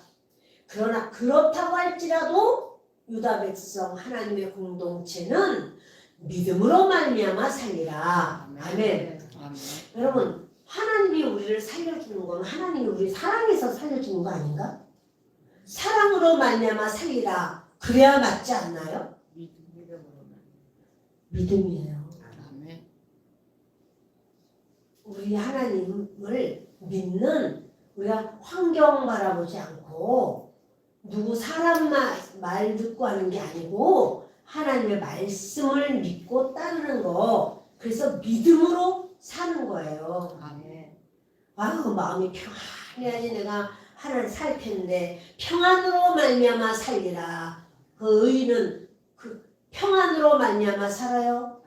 그러나 그렇다고 할지라도 유다 백성 하나님의 공동체는 믿음으로 말미암아 살리라. 아멘. 여러분 하나님이 우리를 살려주는 건 하나님이 우리 사랑해서 살려주는 거 아닌가? 사랑으로 말미암아 살리라. 그래야 맞지 않나요? 믿음이에요. 우리 하나님을 믿는 우리가 환경 바라보지 않고 누구 사람 말 듣고 하는 게 아니고 하나님의 말씀을 믿고 따르는 거. 그래서 믿음으로 사는 거예요. 아유 마음이 평안해야지 내가 하나님 살 텐데 평안으로 말미암아 살리라. 그 의인은 그 평안으로 말미암아 살아요?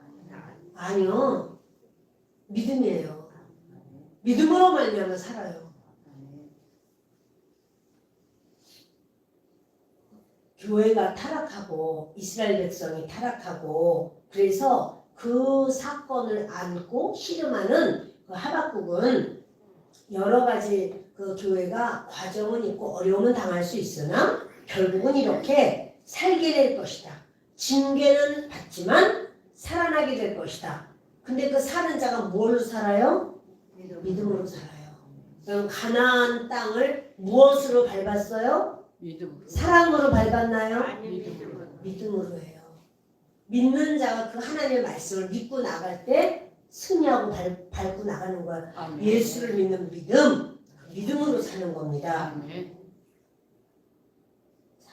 아니요. 믿음이에요. 믿음으로 말미암아 살아요. 교회가 타락하고 이스라엘 백성이 타락하고 그래서 그 사건을 안고 씨름하는 그 하박국은 여러 가지 그 교회가 과정은 있고 어려움은 당할 수 있으나 결국은 이렇게 살게 될 것이다. 징계는 받지만 살아나게 될 것이다. 근데 그 사는 자가 뭘로 살아요? 믿음으로 살아요. 그럼 가나안 땅을 무엇으로 밟았어요? 사랑으로 밟았나요? 믿음으로 해요. 믿는 자가 그 하나님의 말씀을 믿고 나갈 때 승리하고 밟고 나가는 거야. 예수를 믿는 믿음, 믿음으로 사는 겁니다.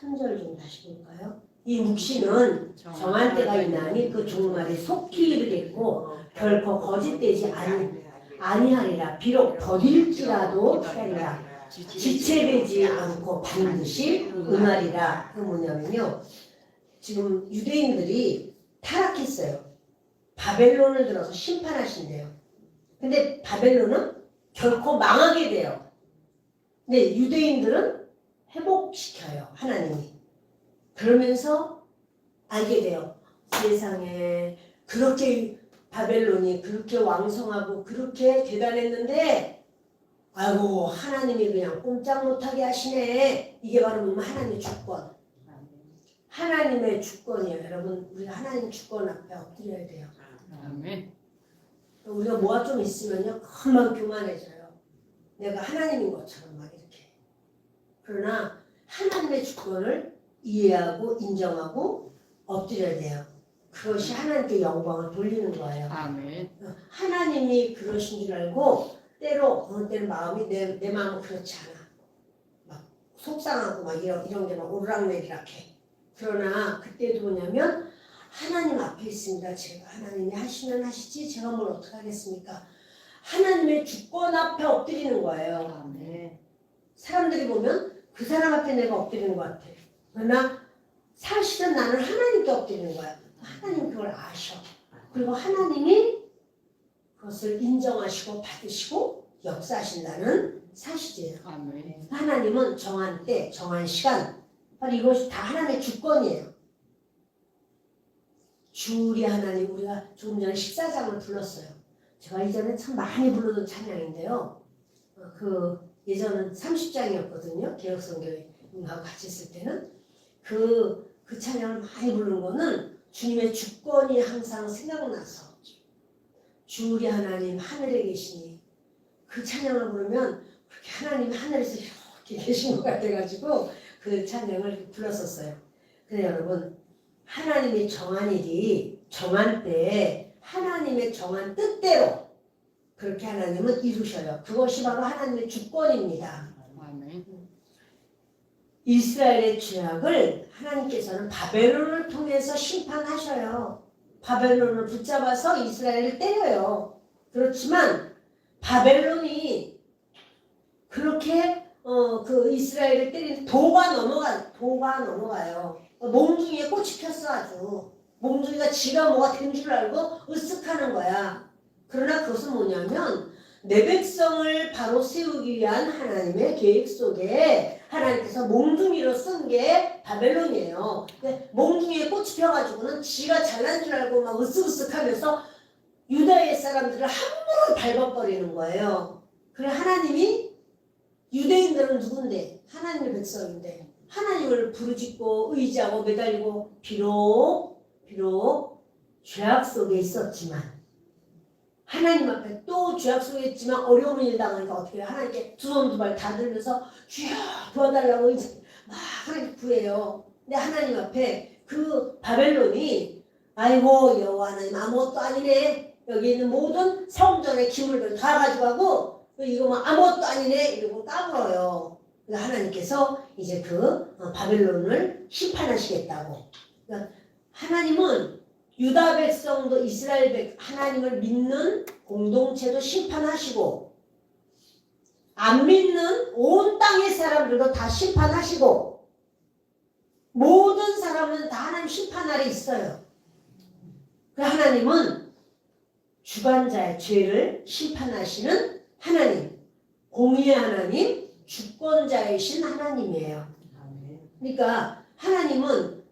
3절 좀 다시 볼까요? 이 묵시는 정할 때가 있나니 그 종말이 속히 이르겠고 결코 거짓되지 아니하리라. 비록 더딜지라도 하리라. 지체되지 않고 반드시 응하리라. 그 뭐냐면요. 지금 유대인들이 타락했어요. 바벨론을 들어서 심판하신대요. 근데 바벨론은 결코 망하게 돼요. 근데 유대인들은 회복시켜요. 하나님이. 그러면서 알게 돼요. 세상에 그렇게 바벨론이 그렇게 왕성하고 그렇게 대단했는데 아이고 하나님이 그냥 꼼짝 못하게 하시네. 이게 바로 뭐냐면 하나님의 주권. 하나님의 주권이에요. 여러분 우리가 하나님 주권 앞에 엎드려야 돼요. 아멘. 우리가 뭐가 좀 있으면요 금방 교만해져요. 내가 하나님인 것처럼 막 이렇게. 그러나 하나님의 주권을 이해하고 인정하고 엎드려야 돼요. 그것이 하나님께 영광을 돌리는 거예요. 아멘. 하나님이 그러신 줄 알고 때로 어느 때는 마음이 내 마음은 그렇지 않아. 막 속상하고 막 이런 게 막 오르락내리락해. 그러나 그때도 뭐냐면 하나님 앞에 있습니다. 제가 하나님이 하시면 하시지 제가 뭘 어떻게 하겠습니까? 하나님의 주권 앞에 엎드리는 거예요. 아멘. 사람들이 보면 그 사람 앞에 내가 엎드리는 것 같아. 그러나 사실은 나는 하나님께 엎드리는 거야. 하나님 그걸 아셔. 그리고 하나님이 그것을 인정하시고 받으시고 역사하신다는 사실이에요. 아멘. 하나님은 정한 때, 정한 시간, 바로 이것이 다 하나님의 주권이에요. 주리 하나님, 우리가 조금 전에 14장을 불렀어요. 제가 이전에 참 많이 부르던 찬양인데요. 예전은 30장이었거든요. 개혁성경하고 같이 있을 때는. 그 찬양을 많이 부르는 거는 주님의 주권이 항상 생각나서 주리 하나님 하늘에 계시니 그 찬양을 부르면 그렇게 하나님이 하늘에서 이렇게 계신 것 같아가지고 그 찬양을 불렀었어요. 근데 여러분 하나님이 정한 일이 정한 때에 하나님의 정한 뜻대로 그렇게 하나님은 이루셔요. 그것이 바로 하나님의 주권입니다. 아멘. 이스라엘의 죄악을 하나님께서는 바벨론을 통해서 심판하셔요. 바벨론을 붙잡아서 이스라엘을 때려요. 그렇지만 바벨론이 그렇게 그 이스라엘을 때리는 도가 넘어가요. 몽둥이에 꽃이 폈어 아주. 몽둥이가 지가 뭐가 된 줄 알고 으쓱하는 거야. 그러나 그것은 뭐냐면 내 백성을 바로 세우기 위한 하나님의 계획 속에 하나님께서 몽둥이로 쓴 게 바벨론이에요. 근데 몽둥이에 꽃이 펴가지고는 지가 잘난 줄 알고 막 으쓱으쓱하면서 유다의 사람들을 함부로 밟아버리는 거예요. 그래 하나님이 유대인들은 누군데? 하나님의 백성인데 하나님을 부르짖고 의지하고 매달리고 비록 죄악 속에 있었지만 하나님 앞에 또 죄악 속에 있지만 어려움을 일당하니까 어떻게 해요? 하나님께 두 손 두 발 다 들면서 주여 도와달라고 이제 막 하나님 구해요. 근데 하나님 앞에 그 바벨론이 아이고 여호와 하나님 아무것도 아니네. 여기 있는 모든 성전의 기물들 다 가져가고 이거 뭐 아무것도 아니네 이러고 까불어요. 그러니까 하나님께서 이제 그 바벨론을 심판하시겠다고. 그러니까 하나님은 유다 백성도 이스라엘 하나님을 믿는 공동체도 심판하시고 안 믿는 온 땅의 사람들도 다 심판하시고 모든 사람은 다 하나님 심판 아래 있어요. 그 하나님은 주관자의 죄를 심판하시는 하나님, 공의의 하나님, 주권자이신 하나님이에요. 그러니까 하나님은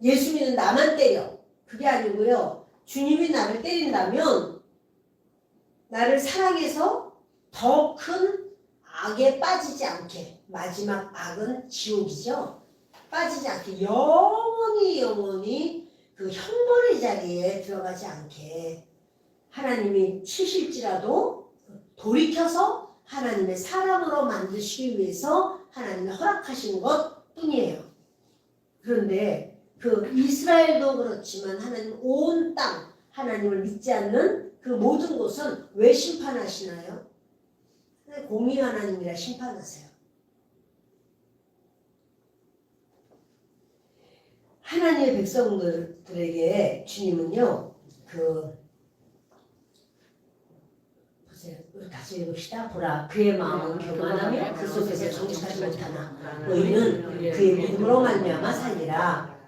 예수 믿는 나만 때려. 그게 아니고요. 주님이 나를 때린다면 나를 사랑해서 더 큰 악에 빠지지 않게, 마지막 악은 지옥이죠. 빠지지 않게 영원히 그 형벌의 자리에 들어가지 않게 하나님이 치실지라도 돌이켜서 하나님의 사람으로 만드시기 위해서 하나님이 허락하신 것 뿐이에요. 그런데 그 이스라엘도 그렇지만 하나님 온 땅 하나님을 믿지 않는 그 모든 곳은 왜 심판하시나요? 공의 하나님이라 심판하세요. 하나님의 백성들에게 주님은요 우리 같이 읽읍시다. 보라 그의 마음은 교만하며 그 속에서 정직하지 못하나 너희는 그의 믿음으로 말미암아 살리라.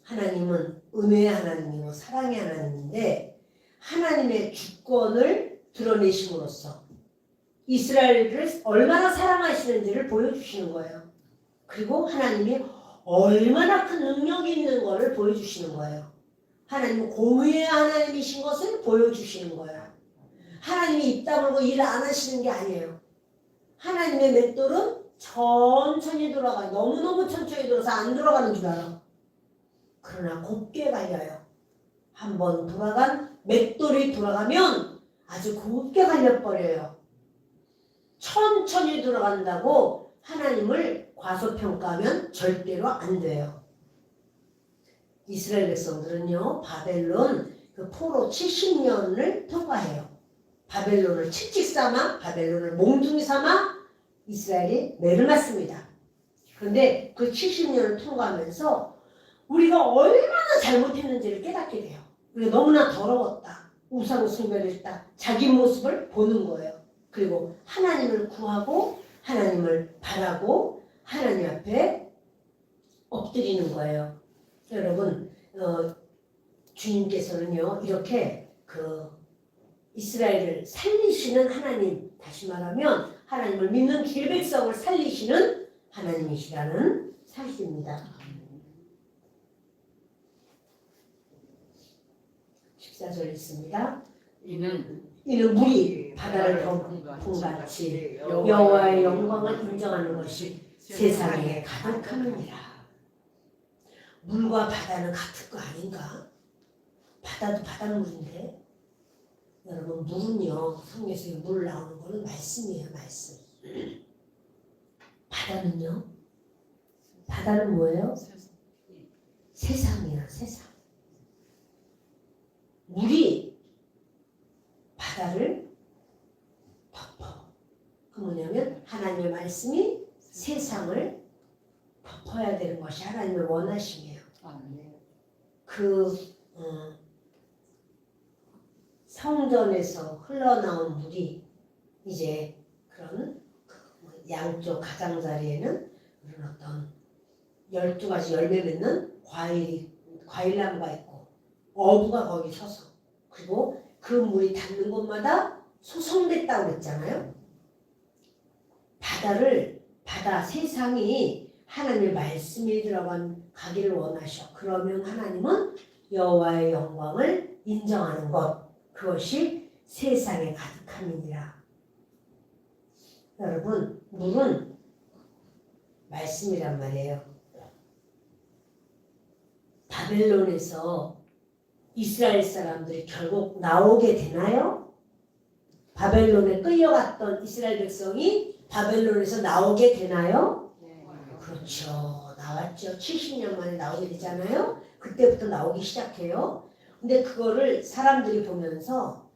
하나님은 은혜의 하나님이고 사랑의 하나님인데 하나님의 주권을 드러내심으로써 이스라엘을 얼마나 사랑하시는지를 보여주시는 거예요. 그리고 하나님이 얼마나 큰 능력이 있는 것을 보여주시는 거예요. 하나님은 공의의 하나님이신 것을 보여주시는 거예요. 하나님이 입 다물고 일 안 하시는 게 아니에요. 하나님의 맷돌은 천천히 돌아가. 너무너무 천천히 돌아서 안 돌아가는 줄 알아. 그러나 곱게 갈려요. 한번 돌아간 맷돌이 돌아가면 아주 곱게 갈려버려요. 천천히 돌아간다고 하나님을 과소평가하면 절대로 안 돼요. 이스라엘 백성들은요, 바벨론 그 포로 70년을 통과해요. 바벨론을 채찍 삼아, 바벨론을 몽둥이 삼아 이스라엘이 매를 맞습니다. 그런데 그 70년을 통과하면서 우리가 얼마나 잘못했는지를 깨닫게 돼요. 우리가 너무나 더러웠다. 우상 숭배를 했다. 자기 모습을 보는 거예요. 그리고 하나님을 구하고 하나님을 바라고 하나님 앞에 엎드리는 거예요. 여러분, 주님께서는요, 이렇게 이스라엘을 살리시는 하나님, 다시 말하면 하나님을 믿는 주의 백성을 살리시는 하나님이시라는 사실입니다. 14절 있습니다. 이는 물이 바다를 덮음같이 여호와의 영광을 인정하는 것이 세상에 가득함이니라. 물과 바다는 같은 거 아닌가? 바다도 바닷물인데. 여러분, 물은요, 성경에서 물 나오는 거는 말씀이에요. 말씀. 바다는요, 바다는 뭐예요? 세상이에요. 세상. 물이 바다를 덮어. 그 뭐냐면 하나님의 말씀이 세상을 덮어야 되는 것이 하나님의 원하심이에요. 성전에서 흘러나온 물이 이제 그런 양쪽 가장자리에는 그런 어떤 12가지 열매 맺는 과일나무가 있고 어부가 거기 서서, 그리고 그 물이 닿는 곳마다 소성됐다고 그랬잖아요. 바다 세상이 하나님의 말씀이 가기를 원하셔. 그러면 하나님은 여호와의 영광을 인정하는 것, 그것이 세상에 가득함이니라. 여러분, 물은 말씀이란 말이에요. 바벨론에서 이스라엘 사람들이 결국 나오게 되나요? 바벨론에 끌려갔던 이스라엘 백성이 바벨론에서 나오게 되나요? 네. 그렇죠. 나왔죠. 70년 만에 나오게 되잖아요. 그때부터 나오기 시작해요. 근데 그거를 사람들이 보면서,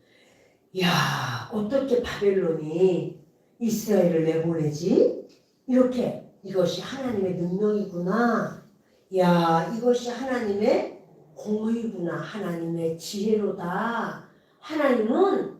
야, 어떻게 바벨론이 이스라엘을 내보내지? 이렇게, 이것이 하나님의 능력이구나. 야, 이것이 하나님의 공의구나. 하나님의 지혜로다. 하나님은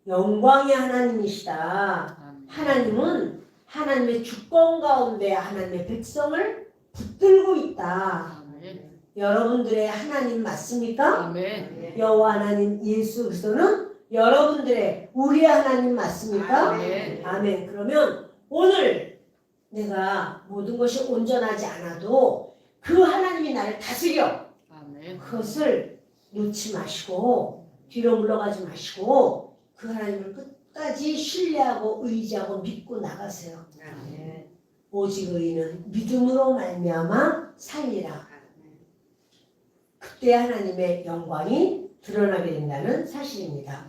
영광의 하나님이시다. 하나님은 하나님의 주권 가운데 하나님의 백성을 붙들고 있다. 아멘. 여러분들의 하나님 맞습니까? 아멘. 여호와 하나님 예수 그리스도는 여러분들의 우리의 하나님 맞습니까? 아멘. 아멘. 그러면 오늘 내가 모든 것이 온전하지 않아도 그 하나님이 나를 다스려. 아멘. 그것을 놓지 마시고 뒤로 물러가지 마시고 그 하나님을 끝까지 신뢰하고 의지하고 믿고 나가세요. 오직 의인은 믿음으로 말미암아 살리라. 그때 하나님의 영광이 드러나게 된다는 사실입니다.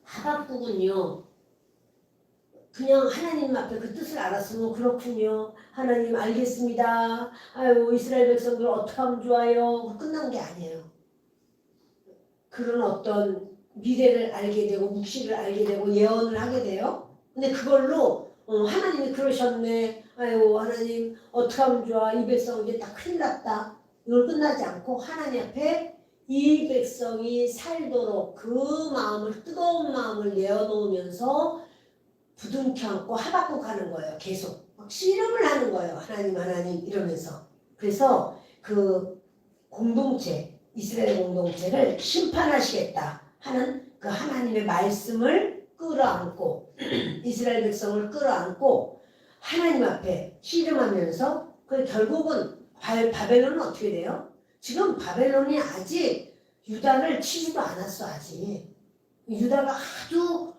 하박국은요, 그냥 하나님 앞에 그 뜻을 알았으면 그렇군요. 하나님 알겠습니다. 아유, 이스라엘 백성들 어떻게 하면 좋아요. 끝난 게 아니에요. 그런 어떤 미래를 알게 되고 묵시를 알게 되고 예언을 하게 돼요. 근데 그걸로 하나님이 그러셨네. 아유, 하나님 어떻게 하면 좋아. 이 백성 이제 다 큰일 났다. 이걸 끝나지 않고 하나님 앞에 이 백성이 살도록 그 마음을, 뜨거운 마음을 내어놓으면서 부둥켜 안고 하박국 하는 거예요. 계속 막 씨름을 하는 거예요. 하나님 이러면서. 그래서 그 공동체, 이스라엘 공동체를 심판하시겠다. 하는 그 하나님의 말씀을 끌어안고 이스라엘 백성을 끌어안고 하나님 앞에 씨름하면서 그 결국은 바벨론은 어떻게 돼요? 지금 바벨론이 아직 유다를 치지도 않았어. 아직 유다가 아주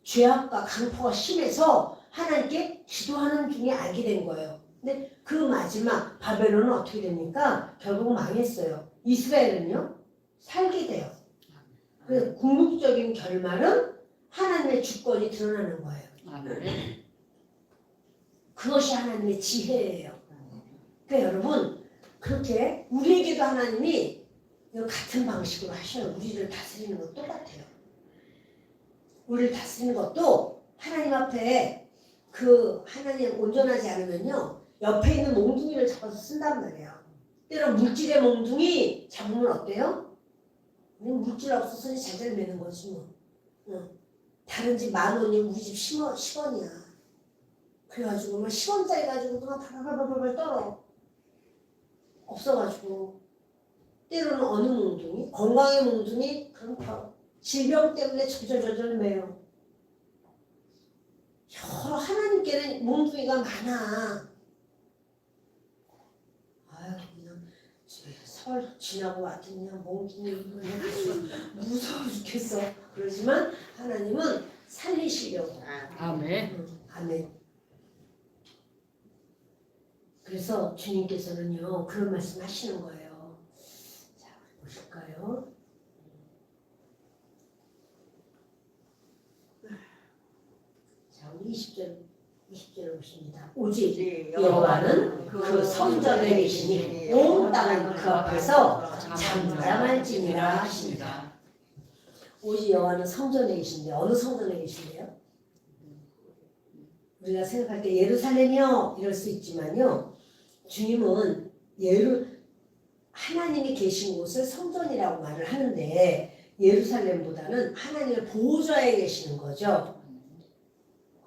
죄악과 강포가 심해서 하나님께 기도하는 중에 알게 된 거예요. 근데 그 마지막 바벨론은 어떻게 됩니까? 결국 망했어요. 이스라엘은요 살게 돼요. 그래서 궁극적인 결말은 하나님의 주권이 드러나는 거예요. 그것이 하나님의 지혜예요. 그러니까 여러분 그렇게 우리에게도 하나님이 같은 방식으로 하셔요. 우리를 다스리는 것 똑같아요. 우리를 다스리는 것도 하나님 앞에 그 하나님 온전하지 않으면요 옆에 있는 몽둥이를 잡아서 쓴단 말이에요. 때로 물질의 몽둥이 잡으면 어때요? 물질 없어서 잘잘 매는 거지 뭐. 다른 집 10,000원이 우리 집 10원이야. 그래가지고 막 10원짜리 가지고도 막 발발발발 떨어. 없어가지고 때로는 어느 몽둥이? 건강의 몽둥이? 그럼 질병 때문에 저절저절 매요. 여러 하나님께는 몽둥이가 많아. 아유 그냥 설 지나고 왔더니 그냥 몽둥이 무서워 죽겠어. 그러지만 하나님은 살리시려고. 아멘. 아멘. 그래서 주님께서는요 그런 말씀 하시는 거예요. 자 보실까요? 자 우리 20절 보십니다. 오직 여호와는 그 성전에 계시니 온 땅은 그 앞에서 잠잠할지니라 하십니다. 오직 여호와는 성전에 계신데 어느 성전에 계신데요? 우리가 생각할 때 예루살렘이요 이럴 수 있지만요 주님은 하나님이 계신 곳을 성전이라고 말을 하는데 예루살렘보다는 하나님의 보호자에 계시는 거죠.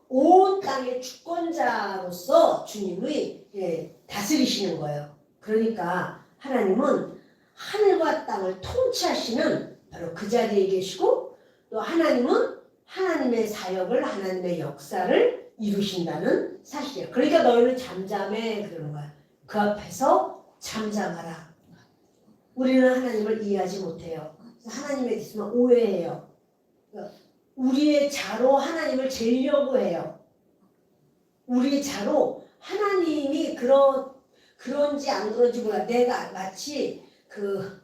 온 땅의 주권자로서 주님의 다스리시는 거예요. 그러니까 하나님은 하늘과 땅을 통치하시는 바로 그 자리에 계시고 또 하나님은 하나님의 사역을 하나님의 역사를 이루신다는 사실이에요. 그러니까 너희는 잠잠해 그러는 거야. 그 앞에서 잠잠하라. 우리는 하나님을 이해하지 못해요. 하나님에 있으면 오해해요. 우리의 자로 하나님을 재려고 해요. 우리의 자로 하나님이 그런지 안 그런지 몰라. 내가 마치 그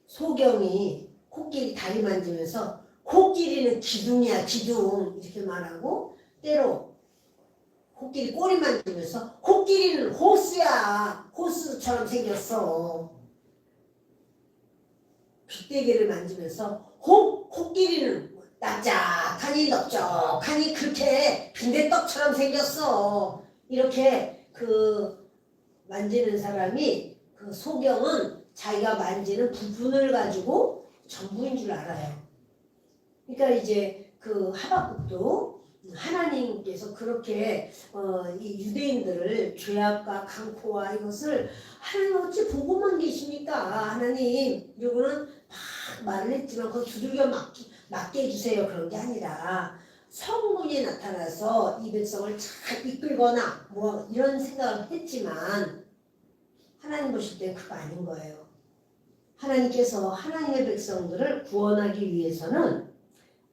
소경이 코끼리 다리 만지면서 코끼리는 기둥이야 기둥 이렇게 말하고 때로 코끼리 꼬리 만지면서 코끼리는 호수야 호수처럼 생겼어. 빗대기를 만지면서 코끼리는 납작하니 넓적하니 그렇게 빈대떡처럼 생겼어. 이렇게 그 만지는 사람이 그 소경은 자기가 만지는 부분을 가지고 전부인 줄 알아요. 그러니까 이제 그 하박국도 하나님께서 그렇게 이 유대인들을 죄악과 강포와 이것을 하나님 어찌 보고만 계십니까? 하나님 이러고는 막 말을 했지만 그거 두들겨 맞게 해주세요. 그런 게 아니라 성문이 나타나서 이 백성을 잘 이끌거나 뭐 이런 생각을 했지만 하나님 보실 때 그거 아닌 거예요. 하나님께서 하나님의 백성들을 구원하기 위해서는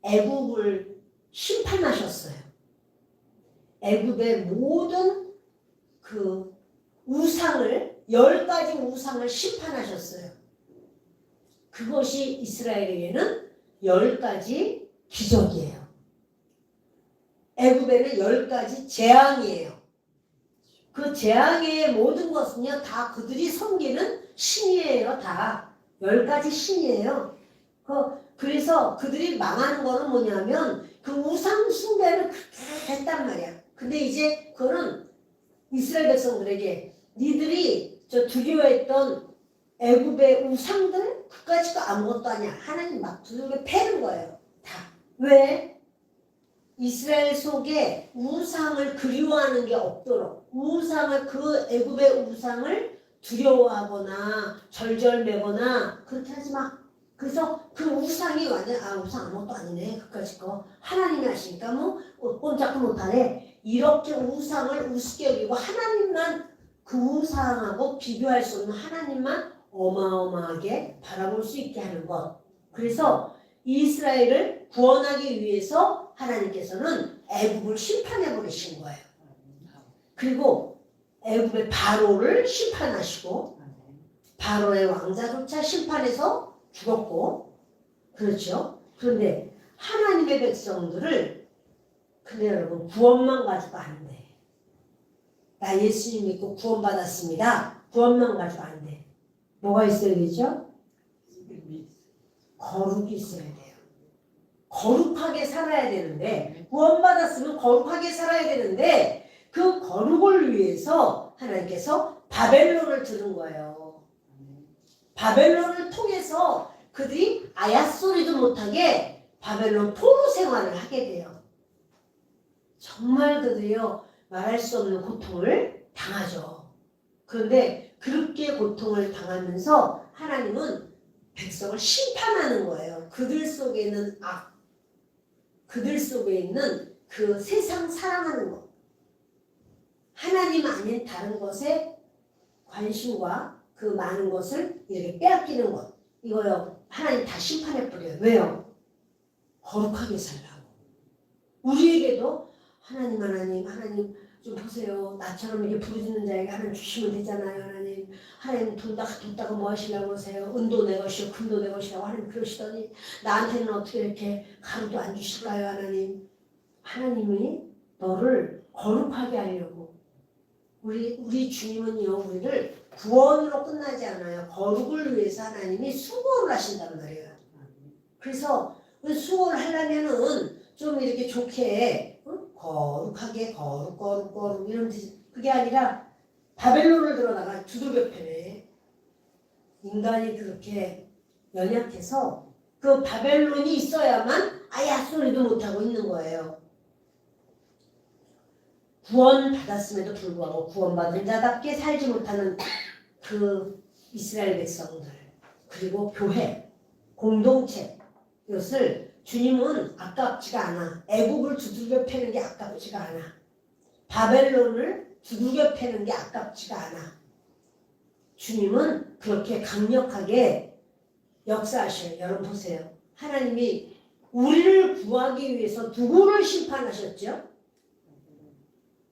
애굽을 심판하셨어요. 애굽의 모든 그 우상을 10가지 우상을 심판하셨어요. 그것이 이스라엘에게는 10가지 기적이에요. 애굽에는 10가지 재앙이에요. 그 재앙의 모든 것은요 다 그들이 섬기는 신이에요. 다 10가지 신이에요. 그래서 그들이 망하는 거는 뭐냐면 그 우상 숭배를 그렇게 했단 말이야. 근데 이제 그거는 이스라엘 백성들에게 니들이 저 두려워했던 애굽의 우상들 그까짓거 아무것도 아니야. 하나님 막 두들겨 패는 거예요. 다. 왜? 이스라엘 속에 우상을 그리워하는 게 없도록 우상을 그 애굽의 우상을 두려워하거나 절절매거나 그렇게 하지 마. 그래서 그 우상이 완전 우상 아무것도 아니네 그까짓 거 하나님이 하시니까 뭐 꼼짝도 못하네 이렇게 우상을 우습게 여기고 하나님만 그 우상하고 비교할 수 없는 하나님만 어마어마하게 바라볼 수 있게 하는 것. 그래서 이스라엘을 구원하기 위해서 하나님께서는 애굽을 심판해 버리신 거예요. 그리고 애굽의 바로를 심판하시고 바로의 왕자조차 심판해서 죽었고 그렇죠. 그런데 하나님의 백성들을 근데 여러분 구원만 가지고 안 돼. 나 예수님 믿고 구원받았습니다. 구원만 가지고 안 돼. 뭐가 있어야 되죠? 거룩이 있어야 돼요. 거룩하게 살아야 되는데 구원받았으면 거룩하게 살아야 되는데 그 거룩을 위해서 하나님께서 바벨론을 들은 거예요. 바벨론을 통해서 그들이 아야소리도 못하게 바벨론 포로 생활을 하게 돼요. 정말 그들이요 말할 수 없는 고통을 당하죠. 그런데 그렇게 고통을 당하면서 하나님은 백성을 심판하는 거예요. 그들 속에 있는 악, 그들 속에 있는 그 세상 사랑하는 것, 하나님 아닌 다른 것에 관심과 그 많은 것을 이렇게 빼앗기는 것, 이거요 하나님 다 심판해버려요. 왜요? 거룩하게 살라고. 우리에게도 하나님 좀 보세요. 나처럼 이렇게 부르짖는 자에게 하나님 주시면 되잖아요. 하나님 돈다가 뭐 하시려고 그러세요? 은도 내 것이요 금도 내 것이라고 하나님 그러시더니 나한테는 어떻게 이렇게 가루도 안 주실까요? 하나님이 너를 거룩하게 하려고 우리 주님은요 우리를 구원으로 끝나지 않아요. 거룩을 위해서 하나님이 수고를 하신단 말이에요. 그래서 수고를 하려면은 좀 이렇게 좋게 거룩하게 거룩 이런 뜻이 그게 아니라 바벨론을 들어다가 두들겨 패네. 인간이 그렇게 연약해서 그 바벨론이 있어야만 아야 소리도 못하고 있는 거예요. 구원 받았음에도 불구하고 구원받은 자답게 살지 못하는 그 이스라엘 백성들 그리고 교회 공동체 이것을 주님은 아깝지가 않아. 애국을 두들겨 패는 게 아깝지가 않아. 바벨론을 두들겨 패는 게 아깝지가 않아. 주님은 그렇게 강력하게 역사하셔요. 여러분 보세요. 하나님이 우리를 구하기 위해서 누구를 심판하셨죠?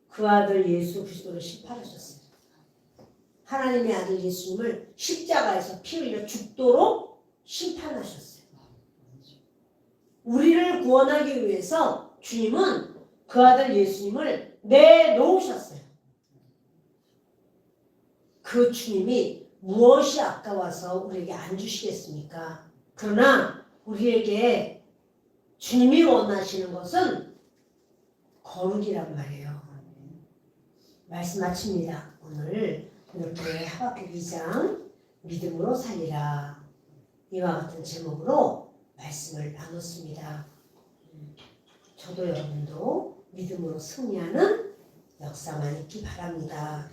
그 아들 예수 그리스도를 심판하셨어요. 하나님의 아들 예수님을 십자가에서 피 흘려 죽도록 심판하셨어요. 우리를 구원하기 위해서 주님은 그 아들 예수님을 내놓으셨어요. 그 주님이 무엇이 아까워서 우리에게 안 주시겠습니까? 그러나 우리에게 주님이 원하시는 것은 거룩이란 말이에요. 말씀 마칩니다. 오늘 이렇게 하박국 2장 믿음으로 살리라 이와 같은 제목으로 말씀을 나눴습니다. 저도 여러분도 믿음으로 승리하는 역사만 있기 바랍니다.